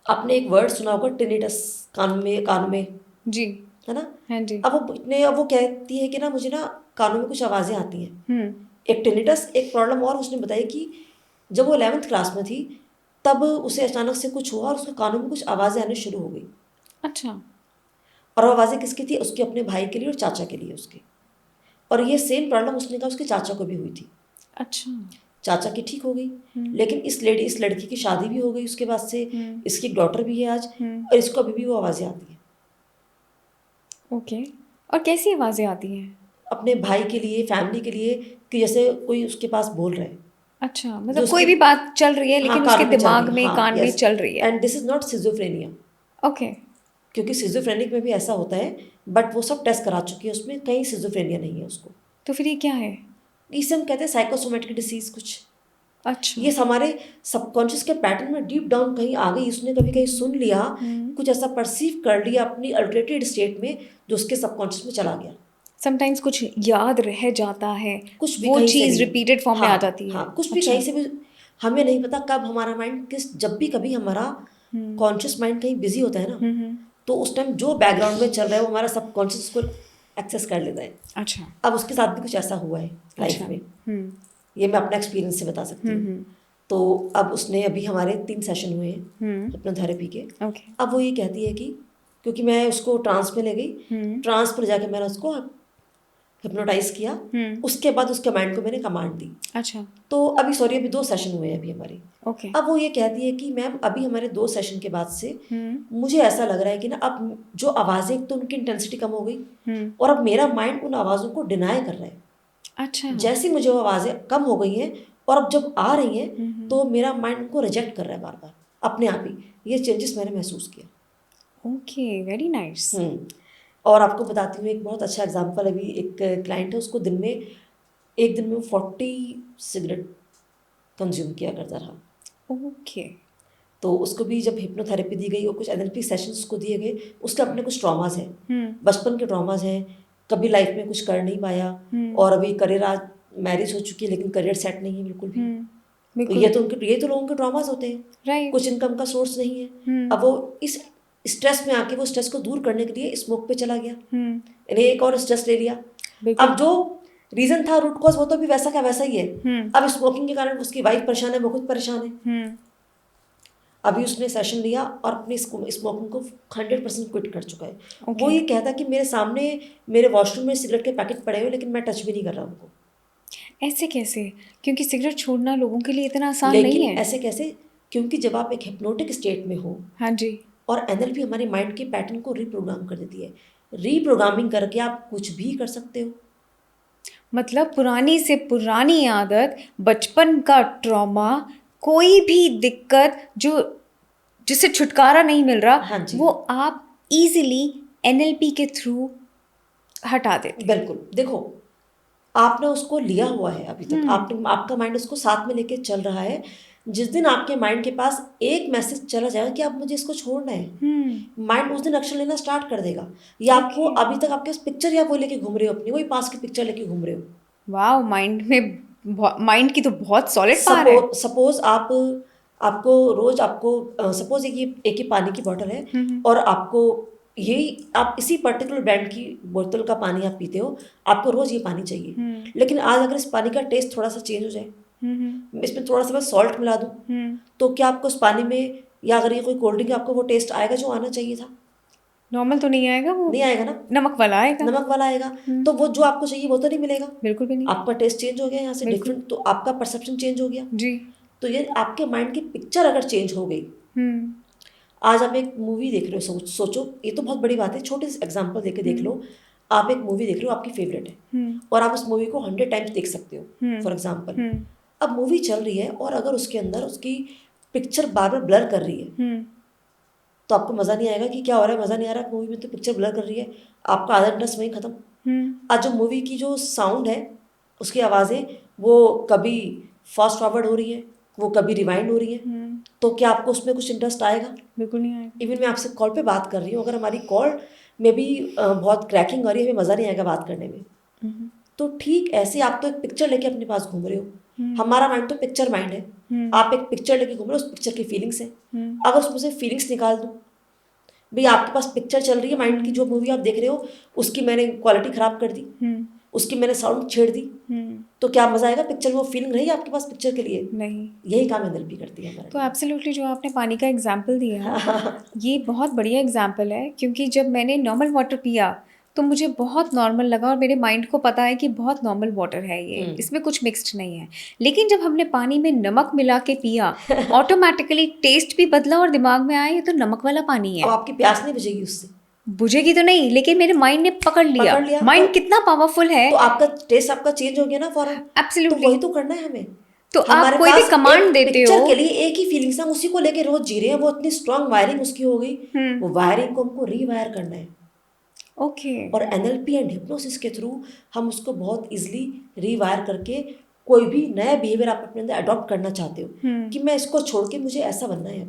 आपने एक वर्ड सुना होगा टिनिटस, कान में जी, है ना। हाँ जी। अब वो कहती है कि ना मुझे ना कानों में कुछ आवाज़ें आती हैं, एक टिनिटस। एक प्रॉब्लम और उसने बताई कि जब वो 11th क्लास में थी, तब उसे अचानक से कुछ हुआ और उसके कानों में कुछ आवाज़ें आने शुरू हो गई। अच्छा। और वो आवाज़ें किसकी थी? उसके अपने भाई के लिए और चाचा के लिए उसके। और ये सेम प्रॉब्लम उसने कहा उसके चाचा को भी हुई थी। अच्छा। चाचा की ठीक हो गई, लेकिन इस लड़की की शादी भी हो गई उसके बाद से, इसकी एक डॉटर भी है आज, और इसको अभी भी वो आवाज़ें आती हैं। ओके। और कैसी आवाज़ें आती हैं? अपने भाई के लिए, फैमिली के लिए, कि जैसे कोई उसके पास बोल रहा है। अच्छा, जो मतलब उसके, कोई भी बात चल रही है हाँ, लेकिन कान उसके में चल दिमाग रही है, में, हाँ, कान में यस, चल रही है। And this is not schizophrenia, okay. क्योंकि सिजोफ्रेनिक में भी ऐसा होता है, बट वो सब टेस्ट करा चुकी है, उसमें कहीं सिजोफ्रेनिया नहीं है उसको। तो फिर ये क्या है? इसे हम कहते हैं साइकोसोमेटिक डिसीज कुछ। अच्छा। ये हमारे सबकॉन्शियस के पैटर्न में डीप डाउन कहीं आ गई, उसने कभी कहीं सुन लिया, कुछ ऐसा परसीव कर लिया अपनी अल्टरेटेड स्टेट में, जो उसके सबकॉन्शियस में चला गया। समटाइम्स कुछ याद रह जाता है, कुछ भी वो कहीं से चीज़ नहीं, रिपीटेड फॉर्म में आ हाँ जाती है। हाँ, कुछ भी अच्छा। कहीं से भी, हमें नहीं पता कब हमारा माइंड जब भी कभी हमारा कॉन्शियस माइंड कहीं बिजी होता है ना, तो उस टाइम जो बैकग्राउंड में चल रहा है वो हमारा सबकॉन्शियस को एक्सेस कर लेता है। अच्छा। अब उसके साथ भी कुछ ऐसा हुआ है लाइफ अच्छा। में, ये मैं अपना एक्सपीरियंस से बता सकती हूँ। तो अब उसने, अभी हमारे 3 सेशन हुए हैं हिप्नोथेरेपी के। ओके। अब वो ये कहती है कि, क्योंकि मैं उसको ट्रांस में ले गई, ट्रांस पर जाके मैंने उसको हिप्नोटाइज किया, उसके बाद उसके माइंड को मैंने कमांड दी। अच्छा। तो अभी सॉरी, अभी 2 सेशन हुए हैं अभी हमारे। ओके। अब वो ये कहती है कि मैम अभी हमारे 2 सेशन के बाद से मुझे ऐसा लग रहा है कि ना अब जो आवाज़ें, एक तो उनकी इंटेंसिटी कम हो गई, और अब मेरा माइंड उन आवाज़ों को डिनाई कर रहा है। अच्छा। जैसी मुझे वो आवाज़ें कम हो गई हैं, और अब जब आ रही हैं तो मेरा माइंड उनको रिजेक्ट कर रहा है बार बार अपने आप ही। ये चेंजेस मैंने महसूस किया। Okay, very nice. और आपको बताती हूँ एक बहुत अच्छा एग्जांपल। अभी एक क्लाइंट है, उसको एक दिन में 40 सिगरेट कंज्यूम किया करता रहा। ओके। तो उसको भी जब हिप्नोथेरेपी दी गई और कुछ NLP सेशंस उसको दिए गए, उसके अपने कुछ ट्रॉमास हैं, बचपन के ट्रॉमास हैं, कभी लाइफ में कुछ कर नहीं पाया, और अभी करियर, आज मैरिज हो चुकी है लेकिन करियर सेट नहीं है बिल्कुल भी। तो ये तो लोगों के ट्रॉमास होते हैं, राइट। कुछ इनकम का सोर्स नहीं है। अब वो इस स्ट्रेस में आके, वो स्ट्रेस को दूर करने के लिए स्मोक पे चला गया, यानी एक और स्ट्रेस ले लिया। अब जो रीजन था, रूट कॉज, वो तो भी वैसा का वैसा ही है। अब स्मोकिंग के कारण उसकी वाइफ परेशान है, वो खुद परेशान है। अभी उसने सेशन लिया और अपनी स्मोकिंग को 100% क्विट कर चुका है। वो ये कहता कि मेरे सामने, मेरे वॉशरूम में सिगरेट के पैकेट पड़े हुए, लेकिन मैं टच भी नहीं कर रहा उनको। ऐसे कैसे? क्योंकि सिगरेट छोड़ना लोगों के लिए इतना आसान नहीं है। लेकिन ऐसे कैसे? क्योंकि जब आप एक हिप्नोटिक स्टेट में हो, हाँ जी, और NLP हमारे माइंड के पैटर्न को रीप्रोग्राम कर देती है। रीप्रोग्रामिंग करके आप कुछ भी कर सकते हो। मतलब पुरानी से पुरानी आदत, बचपन का ट्रॉमा, कोई भी दिक्कत जो जिससे छुटकारा नहीं मिल रहा, हाँ जी। वो आप इजीली एनएलपी के थ्रू हटा देते। बिल्कुल। देखो, आपने उसको लिया हुआ है अभी तक, आपने आपका माइंड उसको साथ में लेके चल रहा है। जिस दिन आपके माइंड के पास एक मैसेज चला जाएगा कि आप मुझे इसको छोड़ना है, माइंड उस दिन एक्शन लेना स्टार्ट कर देगा। या आपको अभी तक आपके पिक्चर या वो लेके घूम रहे हो, अपनी वही पास की पिक्चर लेके घूम रहे हो। वाह, माइंड की तो बहुत सॉलिड पावर है। सपोज आपको रोज आपको सपोज एक ही पानी की बोतल है और आपको यही आप इसी पर्टिकुलर ब्रांड की बोतल का पानी आप पीते हो, आपको रोज ये पानी चाहिए। लेकिन आज अगर इस पानी का टेस्ट थोड़ा सा चेंज हो जाए, इसमें थोड़ा सा मैं सॉल्ट मिला दूं, तो क्या आपको उस पानी में, या अगर ये कोई कोल्ड ड्रिंक है, आपको वो टेस्ट आएगा जो आना चाहिए था? नॉर्मल तो नहीं आएगा, वो नहीं आएगा ना, नमक वाला आएगा। नमक वाला आएगा। तो वो जो आपको चाहिए वो तो नहीं मिलेगा, बिल्कुल भी नहीं। आपका टेस्ट चेंज हो गया यहाँ से, बिल्कुल। डिफरेंट, तो आपका परसेप्शन चेंज हो गया। जी। तो ये आपके माइंड की पिक्चर अगर चेंज हो गई, आज आप एक मूवी देख रहे हो, सोचो, ये तो बहुत बड़ी बात है, छोटे से एग्जांपल देके देख लो। आप एक मूवी देख रहे हो, आपकी फेवरेट है, और आप उस मूवी को 100 टाइम्स देख सकते हो फॉर एग्जांपल। अब मूवी चल रही है और अगर उसके अंदर उसकी पिक्चर बार बार ब्लर कर रही है, तो आपको मज़ा नहीं आएगा कि क्या हो रहा है, मज़ा नहीं आ रहा, मूवी में तो पिक्चर ब्लर कर रही है, आपका आधा इंटरेस्ट वहीं खत्म। आज जो मूवी की जो साउंड है, उसकी आवाज़ें, वो कभी फास्ट फॉरवर्ड हो रही है, वो कभी रिवाइंड हो रही है, तो क्या आपको उसमें कुछ इंटरेस्ट आएगा? बिल्कुल नहीं आएगा। इवन मैं आपसे कॉल पे बात कर रही हूँ, अगर हमारी कॉल में भी बहुत क्रैकिंग आ रही है, हमें मज़ा नहीं आएगा बात करने में। तो ठीक ऐसे आप तो एक पिक्चर लेके अपने पास घूम रहे हो, हमारा माइंड तो पिक्चर माइंड है, आप एक पिक्चर लेके घूम रहे हो, उस पिक्चर की फीलिंग्स है। अगर उसमें से फीलिंग्स निकाल दूँ, भाई आपके पास पिक्चर चल रही है माइंड की, जो मूवी आप देख रहे हो उसकी मैंने क्वालिटी खराब कर दी, उसकी मैंने साउंड छेड़ दी, तो क्या मजा आएगा? पिक्चर में वो फीलिंग रही आपके पास पिक्चर के लिए? नहीं। यही काम एनएलपी करती है हमारा। तो एब्सोल्युटली जो आपने पानी का एग्जाम्पल दिया, ये बहुत बढ़िया एग्जाम्पल है, क्योंकि जब मैंने नॉर्मल वाटर पिया तो मुझे बहुत नॉर्मल लगा, और मेरे माइंड को पता है कि बहुत नॉर्मल वाटर है ये, इसमें कुछ मिक्स्ड नहीं है। लेकिन जब हमने पानी में नमक मिला के पिया, ऑटोमेटिकली टेस्ट भी बदला और दिमाग में आया ये तो नमक वाला पानी है। अब आपकी प्यास नहीं बुझेगी उससे? बुझेगी तो नहीं, लेकिन मेरे माइंड ने पकड़ लिया। माइंड तो, कितना पावरफुल है। तो आपका टेस्ट आपका चेंज हो गया ना फौरन। एब्सोल्युटली। तो वही तो करना है हमें। तो आप कोई भी कमांड देते हो, पिक्चर के लिए एक ही फीलिंग्स, हम उसी को लेके रोज जी रहे हैं, वो इतनी स्ट्रांग वायरिंग उसकी हो गई, वो वायरिंग को हमको रीवायर करना है। ओके। और एनएलपी एंड हिप्नोसिस के थ्रू हम उसको बहुत इजीली रीवायर करके कोई भी नया बिहेवियर आप अपने अंदर अडॉप्ट करना चाहते हो, कि मैं इसको छोड़ के मुझे ऐसा बनना है,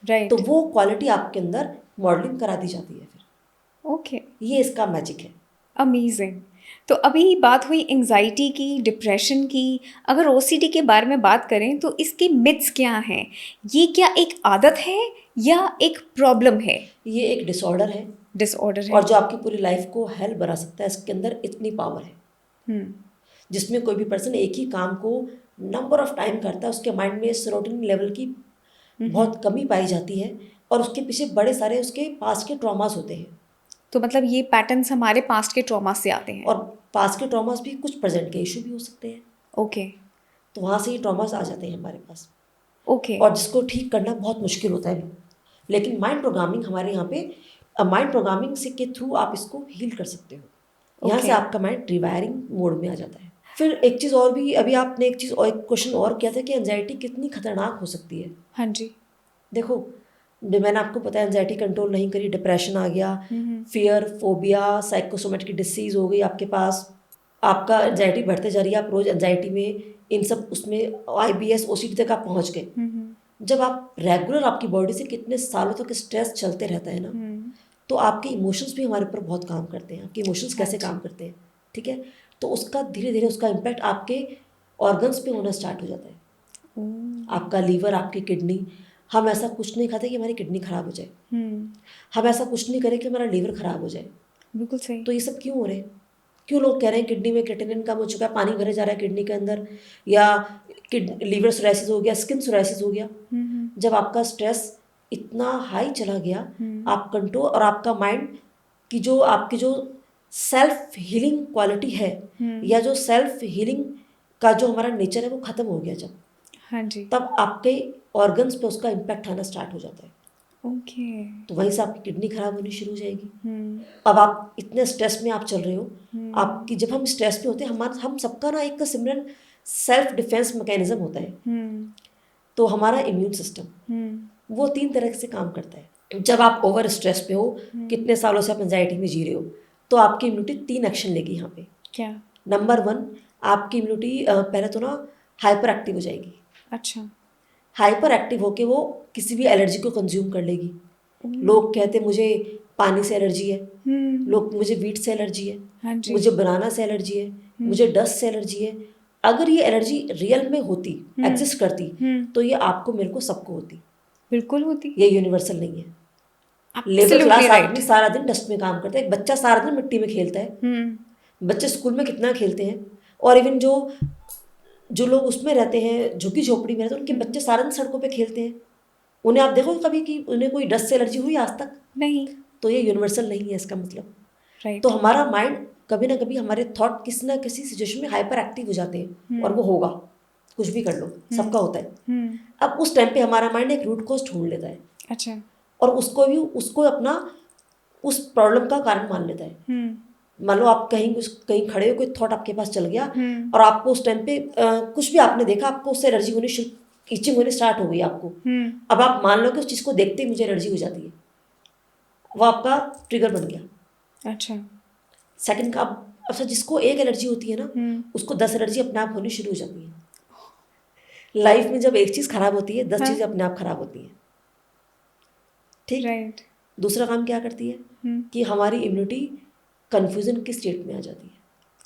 राइट, तो वो क्वालिटी आपके अंदर मॉडलिंग करा दी जाती है फिर। ओके, ये इसका मैजिक है। अमेजिंग। तो अभी बात हुई एंजाइटी की, डिप्रेशन की। अगर ओसीडी के बारे में बात करें तो इसके मिथ्स क्या हैं? ये क्या एक आदत है या एक प्रॉब्लम है? ये एक डिसऑर्डर है। डिसऑर्डर है, और जो आपकी पूरी लाइफ को हेल बना सकता है, इसके अंदर इतनी पावर है, जिसमें कोई भी पर्सन एक ही काम को नंबर ऑफ टाइम करता है, उसके माइंड में सेरोटोनिन लेवल की बहुत कमी पाई जाती है, और उसके पीछे बड़े सारे उसके पास्ट के ट्रॉमास होते हैं। तो मतलब ये पैटर्न्स हमारे पास्ट के ट्रॉमा से आते हैं, और पास्ट के ट्रॉमास भी कुछ प्रेजेंट के इशू भी हो सकते हैं। ओके। तो वहाँ से ये ट्रॉमास आ जाते हैं हमारे पास, ओके। और जिसको ठीक करना बहुत मुश्किल होता है। लेकिन माइंड प्रोग्रामिंग हमारे यहाँ पे, माइंड प्रोग्रामिंग से के थ्रू आप इसको हील कर सकते हो। यहाँ से आपका माइंड रिवायरिंग मोड में आ जाता है। फिर एक चीज़ और भी, अभी आपने एक चीज़ और, एक क्वेश्चन और किया था कि एंजाइटी कितनी खतरनाक हो सकती है। हाँ जी। देखो, मैंने आपको पता है एंजाइटी कंट्रोल नहीं करी, डिप्रेशन आ गया, फियर, फोबिया, साइकोसोमेटिक डिसीज हो गई आपके पास, आपका एंजाइटी बढ़ते जा रही है, आप रोज एंजाइटी में इन सब उसमें IBS OCD तक आप पहुँच गए। जब आप रेगुलर आपकी बॉडी से कितने सालों तक स्ट्रेस चलते रहता है ना, तो आपके इमोशंस भी हमारे ऊपर बहुत काम करते हैं। आपके इमोशंस कैसे काम करते हैं, ठीक है, तो उसका धीरे धीरे उसका इम्पैक्ट आपके ऑर्गन्स पे होना स्टार्ट हो जाता है। आपका लीवर, आपकी किडनी, हम ऐसा कुछ नहीं खाते कि हमारी किडनी खराब हो जाए, हम ऐसा कुछ नहीं करें कि हमारा लीवर खराब हो जाए। बिल्कुल सही। तो ये सब क्यों हो रहे हैं? क्यों लोग कह रहे हैं किडनी में क्रिएटिनिन कम हो चुका है, पानी भरे जा रहा है किडनी के अंदर, या लीवर सोराइसिस हो गया, स्किन सोराइसिस हो गया? जब आपका स्ट्रेस इतना हाई चला गया, आप कंट्रोल, और आपका माइंड की जो आपकी जो सेल्फ हीलिंग क्वालिटी है, या जो सेल्फ हीलिंग का जो हमारा नेचर है, वो ख़त्म हो गया जब, हाँ जी, तब आपके ऑर्गन्स पे उसका इम्पैक्ट आना स्टार्ट हो जाता है। ओके। तो वहीं से आपकी किडनी खराब होनी शुरू हो जाएगी। अब आप इतने स्ट्रेस में आप चल रहे हो, आपकी जब हम स्ट्रेस में होते हैं, हम सबका ना एक सिमरन सेल्फ डिफेंस मैकेनिज्म होता है। तो हमारा इम्यून सिस्टम वो 3 तरह से काम करता है। जब आप ओवर स्ट्रेस पे हो, कितने सालों से आप एंजाइटी में जी रहे हो, तो आपकी इम्यूनिटी 3 एक्शन लेगी यहाँ पे। क्या? नंबर 1, आपकी इम्यूनिटी पहले तो ना हाइपर एक्टिव हो जाएगी। अच्छा। हाइपर एक्टिव होके वो किसी भी एलर्जी को कंज्यूम कर लेगी। लोग कहते मुझे पानी से एलर्जी है, लोग मुझे वीट से एलर्जी है, हाँ जी। मुझे बनाना से एलर्जी है, मुझे डस्ट से एलर्जी है। अगर ये एलर्जी रियल में होती, एग्जिस्ट करती, तो ये आपको, मेरे को, सबको होती। बिल्कुल होती। ये यूनिवर्सल नहीं है। Labour Absolutely class right. आदमी सारा दिन डस्ट में काम करता है, एक बच्चा सारा दिन मिट्टी में खेलता है, बच्चे स्कूल में कितना खेलते हैं। और इवन जो लोग उसमें रहते हैं, झुग्गी झोपड़ी में रहते हैं, उनके बच्चे सारा दिन सड़कों पे खेलते हैं। उन्हें आप देखो कभी कि उन्हें कोई डस्ट से एलर्जी हुई आज तक? नहीं। तो ये यूनिवर्सल नहीं है इसका मतलब। राइट। तो हमारा माइंड कभी ना कभी, हमारे थॉट किसी ना किसी सिचुएशन में हाइपर एक्टिव हो जाते हैं, और वो होगा, कुछ भी कर लो, सबका होता है। अब उस टाइम पे हमारा माइंड एक रूट कॉज ढूंढ लेता है। अच्छा। और उसको अपना उस प्रॉब्लम का कारण मान लेता है। मान लो आप कहीं खड़े हो, कोई थॉट आपके पास चल गया, और आपको उस टाइम पे कुछ भी आपने देखा, आपको उससे एलर्जी होनी, इचिंग होनी स्टार्ट हो गई आपको। अब आप मान लो कि उस चीज़ को देखते ही मुझे एलर्जी हो जाती है, वो आपका ट्रिगर बन गया। अच्छा। सेकंड का, अब जिसको एक एलर्जी होती है ना, उसको 10 एलर्जी अपने आप होनी शुरू हो जाती है। लाइफ में जब एक चीज़ खराब होती है, 10 चीज़ें अपने आप खराब होती हैं। ठीक। राइट। दूसरा काम क्या करती है कि हमारी इम्यूनिटी कन्फ्यूजन के स्टेट में आ जाती है।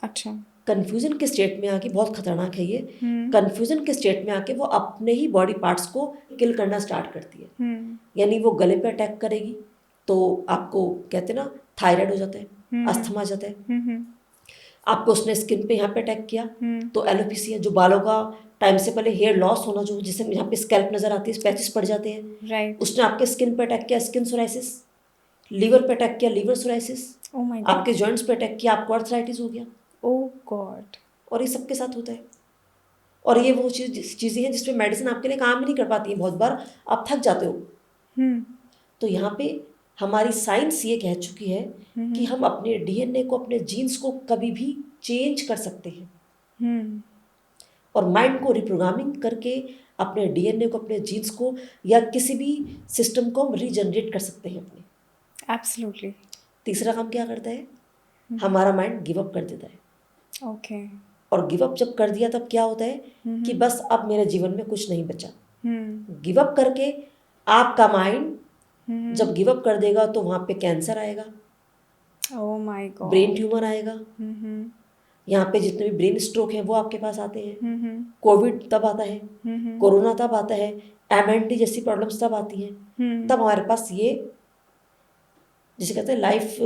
अच्छा। कन्फ्यूजन के स्टेट में आके, बहुत खतरनाक है ये, कन्फ्यूजन के स्टेट में आके वो अपने ही बॉडी पार्ट्स को किल करना स्टार्ट करती है। यानी वो गले पे अटैक करेगी, तो आपको कहते हैं ना थायराइड हो जाता है, अस्थमा आ जाता है। आपको उसने स्किन पे यहाँ पे अटैक किया, तो एलोपेसिया, जो बालों का टाइम से पहले हेयर लॉस होना, जो जिसे यहाँ पे स्कैल्प नजर आती है, पैचेस पड़ जाते हैं। राइट। उसने आपके स्किन पे अटैक किया, स्किन सोराइसिस। लीवर पे अटैक किया, liver psoriasis. Oh my god. आपके जॉइंट्स पे अटैक किया, आपको आर्थराइटिस हो गया। Oh god. और ये सबके साथ होता है। और ये वो चीज़ें हैं जिसमें मेडिसिन आपके लिए काम ही नहीं कर पाती है, बहुत बार आप थक जाते हो। तो यहाँ पे हमारी साइंस ये कह चुकी है कि हम अपने डीएनए को, अपने जीन्स को कभी भी चेंज कर सकते हैं। और माइंड को रिप्रोग्रामिंग करके अपने डीएनए को, अपने जीन्स को, या किसी भी सिस्टम को हम रीजनरेट कर सकते हैं अपने। एब्सोल्युटली। तीसरा काम क्या करता है, हमारा माइंड गिव अप कर देता है। ओके। और गिव अप जब कर दिया, तब क्या होता है कि बस अब मेरे जीवन में कुछ नहीं बचा। गिव अप करके आपका माइंड जब गिव अप कर देगा, तो वहाँ पे कैंसर आएगा, ओह माय गॉड, ब्रेन ट्यूमर आएगा। यहाँ पे जितने भी ब्रेन स्ट्रोक हैं वो आपके पास आते हैं। कोविड तब आता है, कोरोना तब आता है, एमएनडी जैसी प्रॉब्लम्स तब आती हैं। तब हमारे पास ये, जिसे कहते हैं लाइफ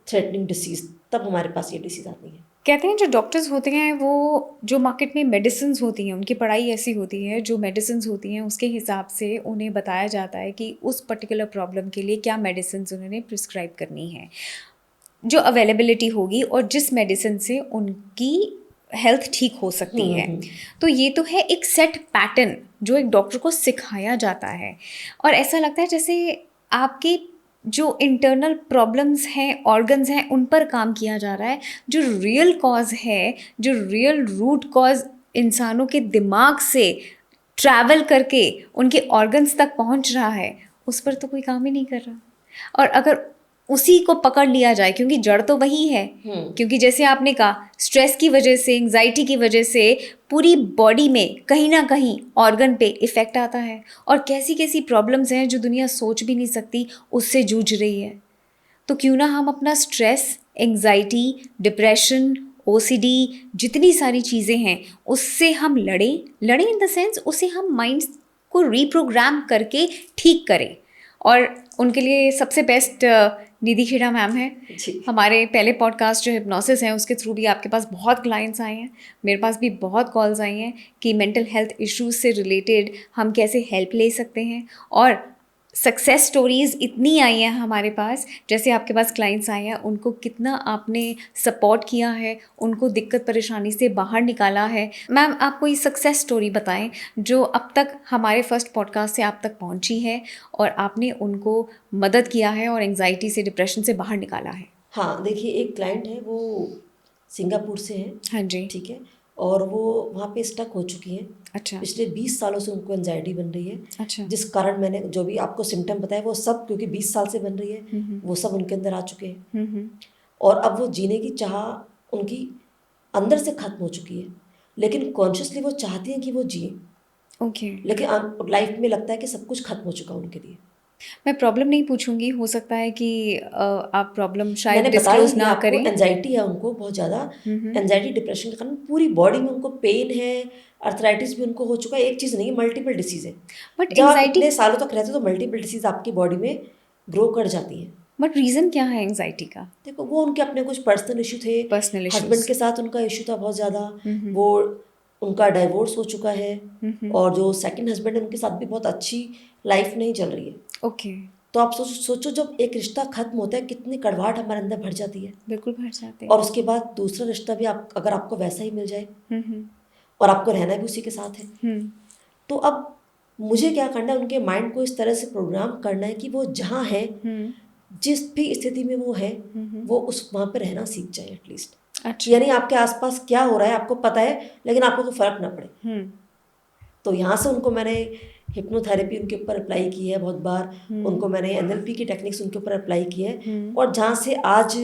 थ्रेटनिंग डिसीज, तब हमारे पास ये डिसीज आती है। कहते हैं जो डॉक्टर्स होते हैं, वो जो मार्केट में मेडिसिन्स होती हैं, उनकी पढ़ाई ऐसी होती है, जो मेडिसिन्स होती हैं उसके हिसाब से उन्हें बताया जाता है कि उस पर्टिकुलर प्रॉब्लम के लिए क्या मेडिसिन्स उन्होंने प्रिस्क्राइब करनी है, जो अवेलेबिलिटी होगी और जिस मेडिसिन से उनकी हेल्थ ठीक हो सकती है। तो ये तो है एक सेट पैटर्न जो एक डॉक्टर को सिखाया जाता है। और ऐसा लगता है जैसे आपके जो इंटरनल प्रॉब्लम्स हैं, ऑर्गन्स हैं, उन पर काम किया जा रहा है। जो रियल कॉज है, जो रियल रूट कॉज इंसानों के दिमाग से ट्रैवल करके उनके ऑर्गन्स तक पहुंच रहा है, उस पर तो कोई काम ही नहीं कर रहा। और अगर उसी को पकड़ लिया जाए, क्योंकि जड़ तो वही है, क्योंकि जैसे आपने कहा स्ट्रेस की वजह से, एंग्जाइटी की वजह से पूरी बॉडी में कहीं ना कहीं ऑर्गन पे इफ़ेक्ट आता है। और कैसी कैसी प्रॉब्लम्स हैं जो दुनिया सोच भी नहीं सकती, उससे जूझ रही है। तो क्यों ना हम अपना स्ट्रेस, एंग्जाइटी, डिप्रेशन, ओसीडी, जितनी सारी चीज़ें हैं, उससे हम लड़ें इन द सेंस, उसे हम माइंड को रीप्रोग्राम करके ठीक करें। और उनके लिए सबसे बेस्ट निधि खेड़ा मैम है। हमारे पहले पॉडकास्ट जो हिप्नोसिस है, उसके थ्रू भी आपके पास बहुत क्लाइंट्स आए हैं, मेरे पास भी बहुत कॉल्स आई हैं कि मेंटल हेल्थ इश्यूज से रिलेटेड हम कैसे हेल्प ले सकते हैं। और सक्सेस स्टोरीज़ इतनी आई हैं हमारे पास, जैसे आपके पास क्लाइंट्स आए हैं, उनको कितना आपने सपोर्ट किया है, उनको दिक्कत परेशानी से बाहर निकाला है। मैम, आप कोई सक्सेस स्टोरी बताएं जो अब तक हमारे फर्स्ट पॉडकास्ट से आप तक पहुंची है और आपने उनको मदद किया है और एंजाइटी से, डिप्रेशन से बाहर निकाला है। हाँ, देखिए एक क्लाइंट है, वो सिंगापुर से हैं, हाँ जी। ठीक है, और वो वहाँ पे स्टक हो चुकी हैं। अच्छा। पिछले 20 सालों से उनको एंजाइटी बन रही है, अच्छा। जिस कारण मैंने जो भी आपको सिम्टम बताए वो सब, क्योंकि 20 साल से बन रही है, वो सब उनके अंदर आ चुके हैं। और अब वो जीने की चाह उनकी अंदर से खत्म हो चुकी है, लेकिन कॉन्शियसली वो चाहती हैं कि वो जिए, ओके। लेकिन लाइफ में लगता है कि सब कुछ खत्म हो चुका उनके लिए। मैं प्रॉब्लम नहीं पूछूंगी, हो सकता है कि आप प्रॉब्लम शायद मैंने बताया डिस्क्लोज ही ना आपको, करें। एंजाइटी है उनको बहुत ज़्यादा। एंजाइटी डिप्रेशन के कारण पूरी बॉडी में उनको पेन है, अर्थराइटिस भी उनको हो चुका है। एक चीज़ नहीं है, मल्टीपल डिसीज़ है। बट जब आप एंजाइटी, इतने सालों तक रहते हो तो मल्टीपल डिसीज़ आपकी बॉडी में ग्रो कर जाती हैं। बट रीज़न क्या है एंजाइटी का? देखो, वो उनके अपने कुछ पर्सनल इशू थे, पर्सनल हस्बैंड इश्यूज। के साथ उनका इशू था बहुत ज़्यादा। वो उनका डाइवोर्स हो चुका है, और जो सेकंड हस्बैंड है उनके साथ भी बहुत अच्छी लाइफ नहीं चल रही है। ओके। तो आप सोचो जब एक रिश्ता खत्म होता है कितनी कड़वाहट हमारे अंदर भर जाती है। बिल्कुल भर जाते और उसके बाद दूसरा रिश्ता भी आप अगर आपको वैसा ही मिल जाए हैं। और आपको रहना भी उसी के साथ है, तो अब मुझे क्या करना है, उनके माइंड को इस तरह से प्रोग्राम करना है कि वो जहाँ है, जिस भी स्थिति में वो है, वो उस वहाँ पर रहना सीख जाए एटलीस्ट। अच्छा। यानी आपके आसपास क्या हो रहा है आपको पता है, लेकिन आपको तो फर्क ना पड़े। तो यहाँ से उनको मैंने हिप्नोथेरेपी उनके ऊपर अप्लाई की है बहुत बार, उनको मैंने एनएलपी की टेक्निक्स उनके ऊपर अप्लाई की है, और जहाँ से आज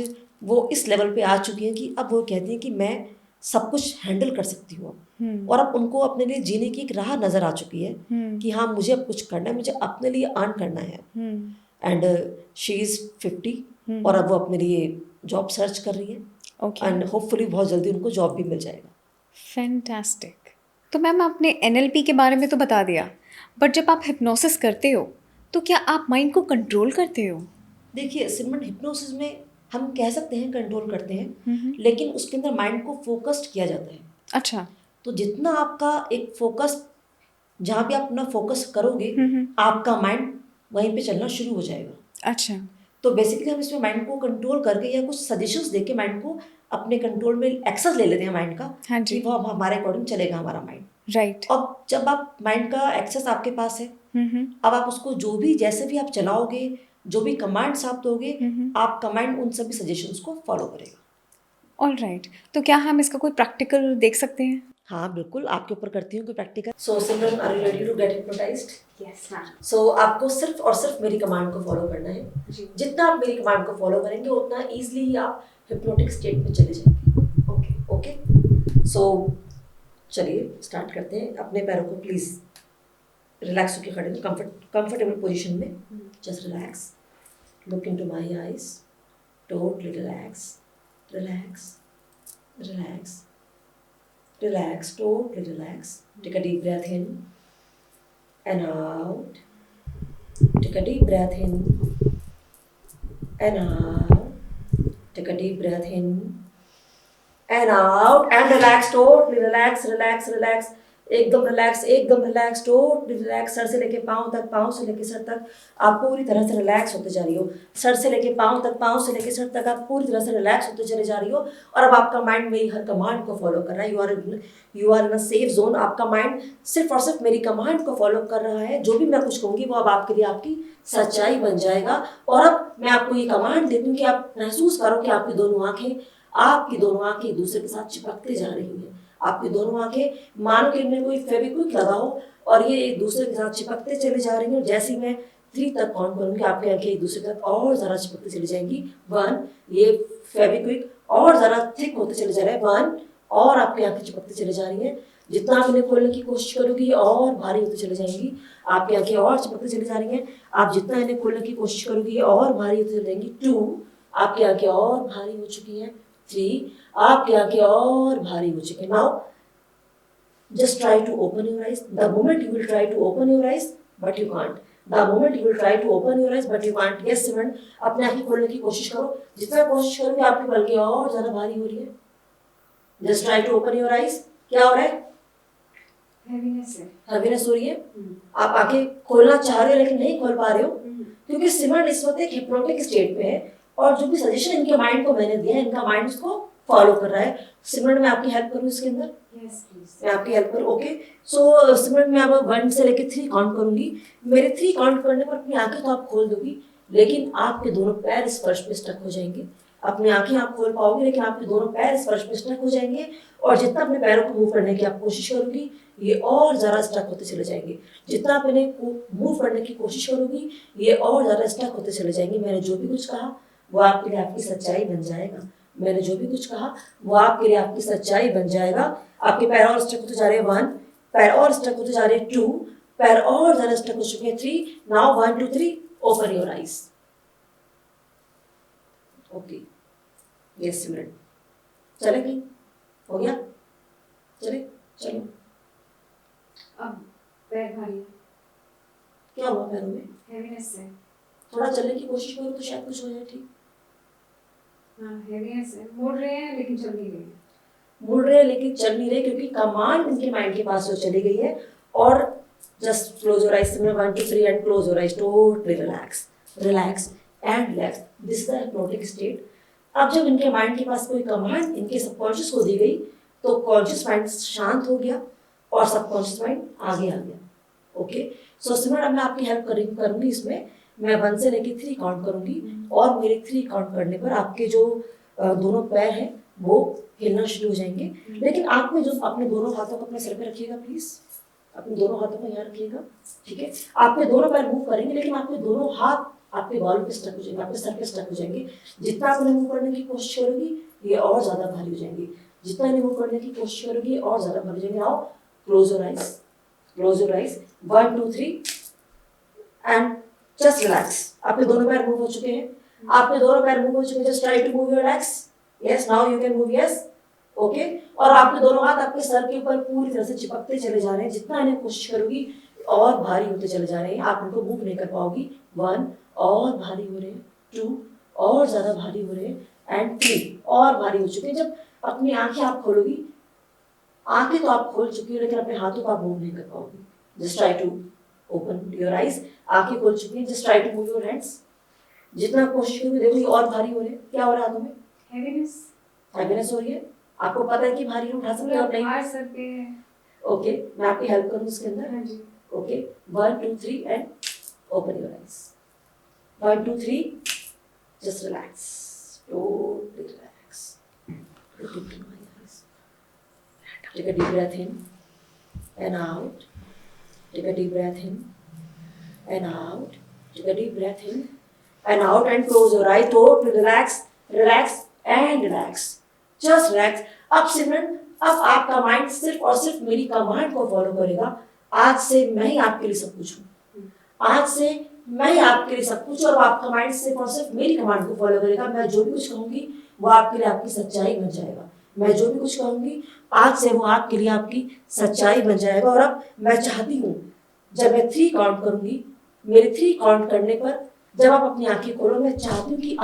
वो इस लेवल पे आ चुकी हैं कि अब वो कहती हैं कि मैं सब कुछ हैंडल कर सकती हूँ अब। और अब उनको अपने लिए जीने की एक राह नज़र आ चुकी है कि हाँ, मुझे अब कुछ करना है, मुझे अपने लिए अर्न करना है। एंड शी इज़ 50 और अब वो अपने लिए जॉब सर्च कर रही है, एंड होपफुली बहुत जल्दी उनको जॉब भी मिल जाएगा। फैंटास्टिक। तो मैम, आपने एनएलपी के बारे में तो बता दिया, बट जब आप हिप्नोसिस करते हो तो क्या आप माइंड को कंट्रोल करते हो? देखिए सिमरन, हिप्नोसिस में हम कह सकते हैं कंट्रोल करते हैं, लेकिन उसके अंदर माइंड को फोकस्ड किया जाता है। अच्छा। तो जितना आपका एक फोकस, जहाँ भी आप अपना फोकस करोगे, आपका माइंड वहीं पे चलना शुरू हो जाएगा। अच्छा। तो बेसिकली हम इसमें माइंड को कंट्रोल करके या कुछ सजेशंस देके माइंड को अपने कंट्रोल में एक्सेस ले लेते हैं माइंड का। हाँ जी। कि वो अब हमारे अकॉर्डिंग चलेगा हमारा माइंड। राइट। अब जब आप माइंड का एक्सेस आपके पास है, अब आप उसको जो भी जैसे भी आप चलाओगे, जो भी कमांड्स आप दोगे, आपका माइंड उन सभी सजेशंस को फॉलो करेगा। All right. तो क्या हम इसका कोई प्रैक्टिकल देख सकते हैं? हाँ बिल्कुल, आपके ऊपर करती हूँ कोई practical. So Simran, are you ready to get hypnotized? Yes ma'am. सो आपको सिर्फ और सिर्फ मेरी कमांड को फॉलो करना है। जितना आप मेरी कमांड को फॉलो करेंगे उतना ईजिली ही आप हिप्नोटिक स्टेट में चले जाएंगे। Okay okay. सो चलिए स्टार्ट करते हैं। अपने पैरों को प्लीज रिलैक्स होकर खड़े हो, कंफर्टेबल पोजीशन में। Just relax, look into my eyes, totally relax, relax, relax, relax, totally relax. Take a deep breath in and out. Take a deep breath in and out. Take a deep breath in and out. And relax, totally relax, relax, relax. एकदम relax, totally relax. Sir से लेके पाँव तक, पाँव से लेके sir तक आप पूरी तरह से रिलैक्स होते जा रही हो। सर से लेके पाँव तक, पाँव से लेके सर तक आप पूरी तरह से रिलैक्स होते चले जा रही हो। और अब आपका माइंड मेरी हर कमांड को फॉलो कर रहा है। You are in a safe zone. आपका माइंड सिर्फ और सिर्फ मेरी कमांड को फॉलो कर रहा है। जो भी मैं कुछ कहूँगी वो अब आपके लिए आपकी सच्चाई बन जाएगा। और अब मैं आपको ये कमांड देती हूँ कि आप महसूस करो कि आपकी दोनों आंखें एक दूसरे के साथ चिपकते जा रही हैं। आपकी दोनों आंखें मानो कि इनमें कोई फेविक्विक लगा हो और ये एक दूसरे के साथ चिपकते चले जा रही हैं। जैसे मैं 3 तक काउंट करूंगी, आपकी आंखें एक दूसरे के साथ और ज़्यादा चिपकते चली जाएंगी। 1, ये फेविक्विक और ज़्यादा थिक होते चले जा रहे हैं। 1, और आपकी आंखें चिपकते चले जा रही हैं। जितना आप इन्हें खोलने की कोशिश करोगी ये और भारी होते चले जाएंगी। आपकी आंखें और चिपकते चली जा रही हैं। आप जितना इन्हें खोलने की कोशिश करोगी ये और भारी होते चले जाएंगी। 2, आपकी आंखें और भारी हो चुकी हैं। 3, आपकी आंखें और भारी हो चुकी हैं। Now just try to open your eyes. The moment you will try to open your eyes, but you can't. The moment you will try to open your eyes, but you can't. Yes, Simran, अपने आंखें खोलने की कोशिश करो। जितना कोशिश करोगे आपकी पलकें और ज़्यादा भारी हो रही है। Just try to open your eyes. क्या हो रहा है? हैवीनेस है। हैवीनेस हो रही है, आप आंखें खोलना चाह रहे हो लेकिन नहीं खोल पा रहे हो, क्योंकि सिमरन इस वक्त एक हिप्नोटिक स्टेट पे है और जो भी सजेशन इनके माइंड को मैंने दिया है इनका माइंड उसको फॉलो कर रहा है। सिमरन मैं आपकी हेल्प करूँ इसके अंदर? Yes please. मैं आपकी हेल्प करूँ, ओके। सो सिमरन मैं अब 1 से लेकर 3 काउंट करूंगी। मेरे 3 काउंट करने पर अपनी आंखें तो आप खोल दोगी लेकिन आपके दोनों पैर इस फर्श पे स्टक हो जाएंगे। अपनी आंखें आप खोल पाओगे लेकिन आपके दोनों पैर इस फर्श पे स्टक हो जाएंगे और जितना अपने पैरों को मूव करने की आप कोशिश करोगी ये और ज़्यादा स्टक होते चले जाएंगे। जितना आप इन्हें मूव करने की कोशिश करोगी ये और ज़्यादा स्टक होते चले जाएंगे। मैंने जो भी कुछ कहा वो आपके लिए आपकी सच्चाई बन जाएगा। मैंने जो भी कुछ कहा वो आपके लिए आपकी सच्चाई बन जाएगा। आपके पैर और स्टक होते जा रहे हैं 1, पैर और स्टक होते जा रहे हैं 2, पैर और ज़्यादा स्टक हो चुके हैं 3। Now 1 2 3 open your eyes. Okay, yes Simran, चलेगी? हो गया? चले, चलो। अब पैर भारी। क्या हुआ पैरों में? हैवीनेस है। थोड़ा चलने की कोशिश करो तो शायद कुछ हो जाए। ठीक, हाँ हैवीनेस है, मुड़ रहे हैं लेकिन चल नहीं रहे हैं। मुड़ रहे हैं लेकिन चल नहीं रहे क्योंकि कमांड इनके माइंड के पास से चली गई है। और just close your eyes, 1 2 3 and close your eyes. Totally relax, relax and relax. This is the hypnotic state. अब जब इनके माइंड के पास कोई कमांड इनके सबकॉन्शियस को दी गई तो कॉन्शियस माइंड शांत हो गया और सबकॉन्शियस माइंड आगे आ गया। ओके, सो सिमरन अब मैं आपकी हेल्प करूंगी इसमें। मैं 1 से लेकर 3 काउंट करूंगी और मेरे 3 काउंट करने पर आपके जो दोनों पैर हैं वो हिलना शुरू हो जाएंगे। लेकिन आप में जो अपने दोनों हाथों को अपने सर पे रखिएगा प्लीज, अपने दोनों हाथों को यहाँ रखिएगा, ठीक है। आपके दोनों पैर मूव करेंगे लेकिन आपके दोनों हाथ आपके बालों पे स्टक हो जाएंगे, आपके सर पे स्टक हो जाएंगे। जितना आप इन्हें मूव करने की कोशिश करोगी ये और ज्यादा भारी हो जाएंगे। जितना इन्हें मूव करने की कोशिश करोगी और ज्यादा भारी हो जाएंगे। आओ, close your eyes, close your eyes. 1 2 3 and just relax. आपके दोनों पैर मूव हो चुके हैं, आपके दोनों पैर मूव हो चुके हैं। Just try to move your legs. Yes, now you can move. Yes, okay. और आपके दोनों हाथ आपके सर के ऊपर पूरी तरह से चिपकते चले जा रहे हैं। जितना इन्हें कोशिश करोगी और भारी होते चले जा रहे हैं। आप उनको मूव नहीं कर पाओगी। 1 और भारी हो रहे हैं, 2 और ज्यादा भारी हो रहे हैं एंड 3 और भारी हो चुके हैं। जब अपनी आंखें आप खोलोगी, आंखें तो आप खोल चुकी हो लेकिन अपने हाथों को आप मूव नहीं कर पाओगी। Just try to open your eyes. आंखें खोल चुकी हैं, just try to move your hands. जितना कोशिश करोगे देखो ये और भारी हो रहे हैं। क्या हो रहा है हाथों में? हैवीनेस। हैवीनेस हो रही है। आपको पता है कि भारी उठा सकते हो नहीं? भार सर पे है। ओके, मैं आपकी हेल्प करूँ इसके अंदर? हाँ जी। Okay, 1 2 3 and open your eyes. 1 2 3 just relax, totally relax. Look into my eyes. Take a deep breath in and out. Take a deep breath in and out. Take a deep breath in and out and close your eyes. Totally relax, relax and relax. Just relax. अब सिमरन, अब आपका mind सिर्फ और सिर्फ मेरी command को follow करेगा। आज से मैं ही आपके लिए सब कुछ हूँ। आज से मैं ही आपके लिए सब कुछ, और आपका माइंड सिर्फ और सिर्फ मेरी कमांड को फॉलो करेगा। मैं जो भी कुछ कहूंगी वो आपके लिए आपकी सच्चाई बन जाएगा। मैं जो भी कुछ कहूंगी आज से वो आपके लिए आपकी सच्चाई बन जाएगा। और अब मैं चाहती हूँ जब मैं 3 काउंट करूंगी, मेरे 3 काउंट करने पर जब आप अपनी आंखें खोलो, मैं चाहती हूँ कि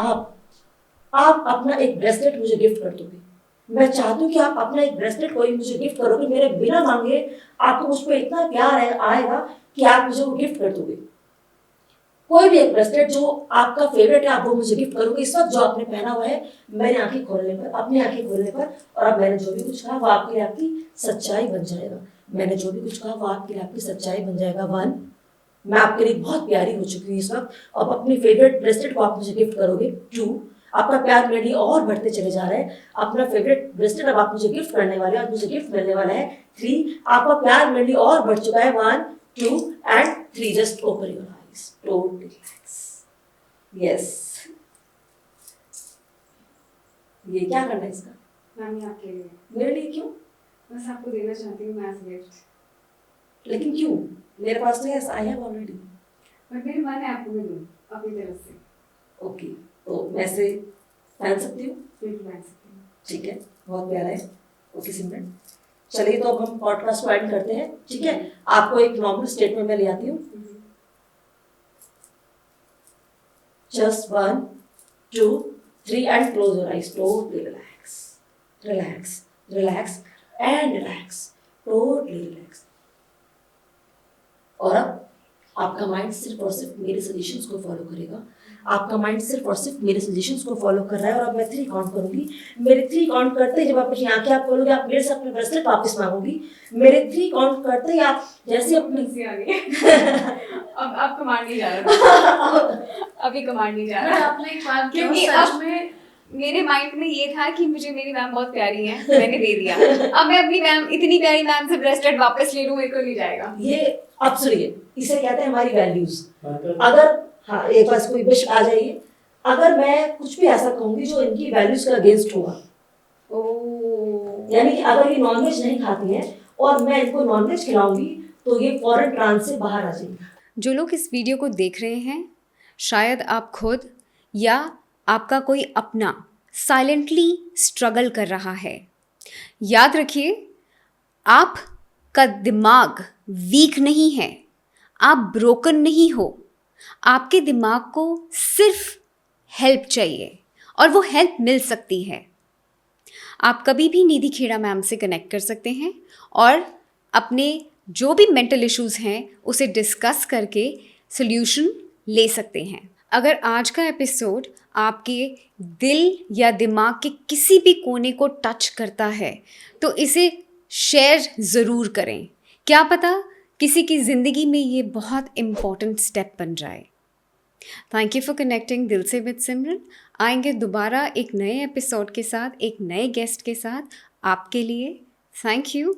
आप अपना एक ब्रेसलेट मुझे गिफ्ट कर दोगे। मैं चाहती हूँ कि आप अपना एक ब्रेसलेट कोई मुझे गिफ्ट करोगे। मेरे बिना मांगे आपको मुझ पर इतना प्यार आएगा कि आप मुझे वो गिफ्ट कर दोगे। कोई भी एक ब्रेसलेट जो आपका फेवरेट है आप वो मुझे गिफ्ट करोगे। इस वक्त जो आपने पहना हुआ है मैंने आंखें खोलने पर, अपनी आंखें खोलने पर, और अब मैंने जो भी कुछ कहा वो आपके लिए आपकी सच्चाई बन जाएगा। मैंने जो भी कुछ कहा वो आपके लिए आपकी सच्चाई बन जाएगा। 1, मैं आपके लिए बहुत प्यारी हो चुकी हूँ इस वक्त। अब अपनी फेवरेट ब्रेसलेट को आप मुझे गिफ्ट करोगे। 2, आपका प्यार मेरे लिए और बढ़ते चले जा रहा है। अपना फेवरेट ब्रेसलेट अब आप मुझे गिफ्ट करने वाले और मुझे गिफ्ट मिलने वाला है। 3, आपका प्यार मेरे लिए और बढ़ चुका है। 1 2 and 3। Just open your eyes, totally relax. Yes, ये क्या करना है इसका? मैम ये आपके लिए। मेरे लिए क्यों? बस आपको देना चाहती हूँ मैं एज गिफ्ट। लेकिन क्यों? मेरे पास तो yes I have already. But मेरी मन है आपको मैं दूँ अपनी तरफ से। ओके, तो मैं इसे पहन सकती हूँ? बिल्कुल पहन सकती हूँ। ठीक है, बहुत प्यारा है। ओके सिमरन, चलिए तो अब हम पॉडकास्ट को एंड करते हैं। ठीक है, आपको एक नॉर्मल स्टेट में मैं ले आती हूँ। Just 1 2 3 and close your eyes. Totally relax, relax, relax and relax. Totally relax. और अब आपका माइंड सिर्फ और सिर्फ मेरे सजेशंस को फॉलो करेगा। आपका माइंड सिर्फ और सिर्फ मेरे सजेशंस को फॉलो कर रहा है। और अब मैं 3 काउंट करूंगी। मेरे 3 काउंट करते ही जब आप अपनी आंखें आप खोलोगे, आप मेरे से अपने ब्रेसलेट वापस मांगोगी। मेरे 3 काउंट करते ही आप जैसे अपनी अब कमांड नहीं जा रहा। अभी कमांड नहीं जा रहा। आपने एक बात क्योंकि सच अब में मेरे माइंड में ये था कि मुझे मेरी मैम बहुत प्यारी है, मैंने दे दिया। अब मैं अपनी मैम, इतनी प्यारी मैम से ब्रेसलेट वापस ले लूं, मेरे को नहीं जाएगा। ये अब सुनिए, इसे कहते हैं हमारी वैल्यूज। अगर हाँ एक बार कोई विश आ जाइए, अगर मैं कुछ भी ऐसा कहूंगी जो इनकी वैल्यूज का अगेंस्ट होगा, यानी कि अगर ये नॉनवेज नहीं खाती हैं और मैं इनको नॉनवेज खिलाऊंगी तो ये फौरन ट्रांस से बाहर आ जाएंगी। जो लोग इस वीडियो को देख रहे हैं, शायद आप खुद या आपका कोई अपना साइलेंटली स्ट्रगल कर रहा है। याद रखिए, आपका दिमाग वीक नहीं है, आप ब्रोकन नहीं हो। आपके दिमाग को सिर्फ हेल्प चाहिए और वो हेल्प मिल सकती है। आप कभी भी निधि खेड़ा मैम से कनेक्ट कर सकते हैं और अपने जो भी मेंटल इश्यूज़ हैं उसे डिस्कस करके सॉल्यूशन ले सकते हैं। अगर आज का एपिसोड आपके दिल या दिमाग के किसी भी कोने को टच करता है तो इसे शेयर ज़रूर करें। क्या पता किसी की ज़िंदगी में ये बहुत इम्पॉर्टेंट स्टेप बन जाए। थैंक यू फॉर कनेक्टिंग दिल से विद सिमरन। आएंगे दोबारा एक नए एपिसोड के साथ, एक नए गेस्ट के साथ आपके लिए। Thank you.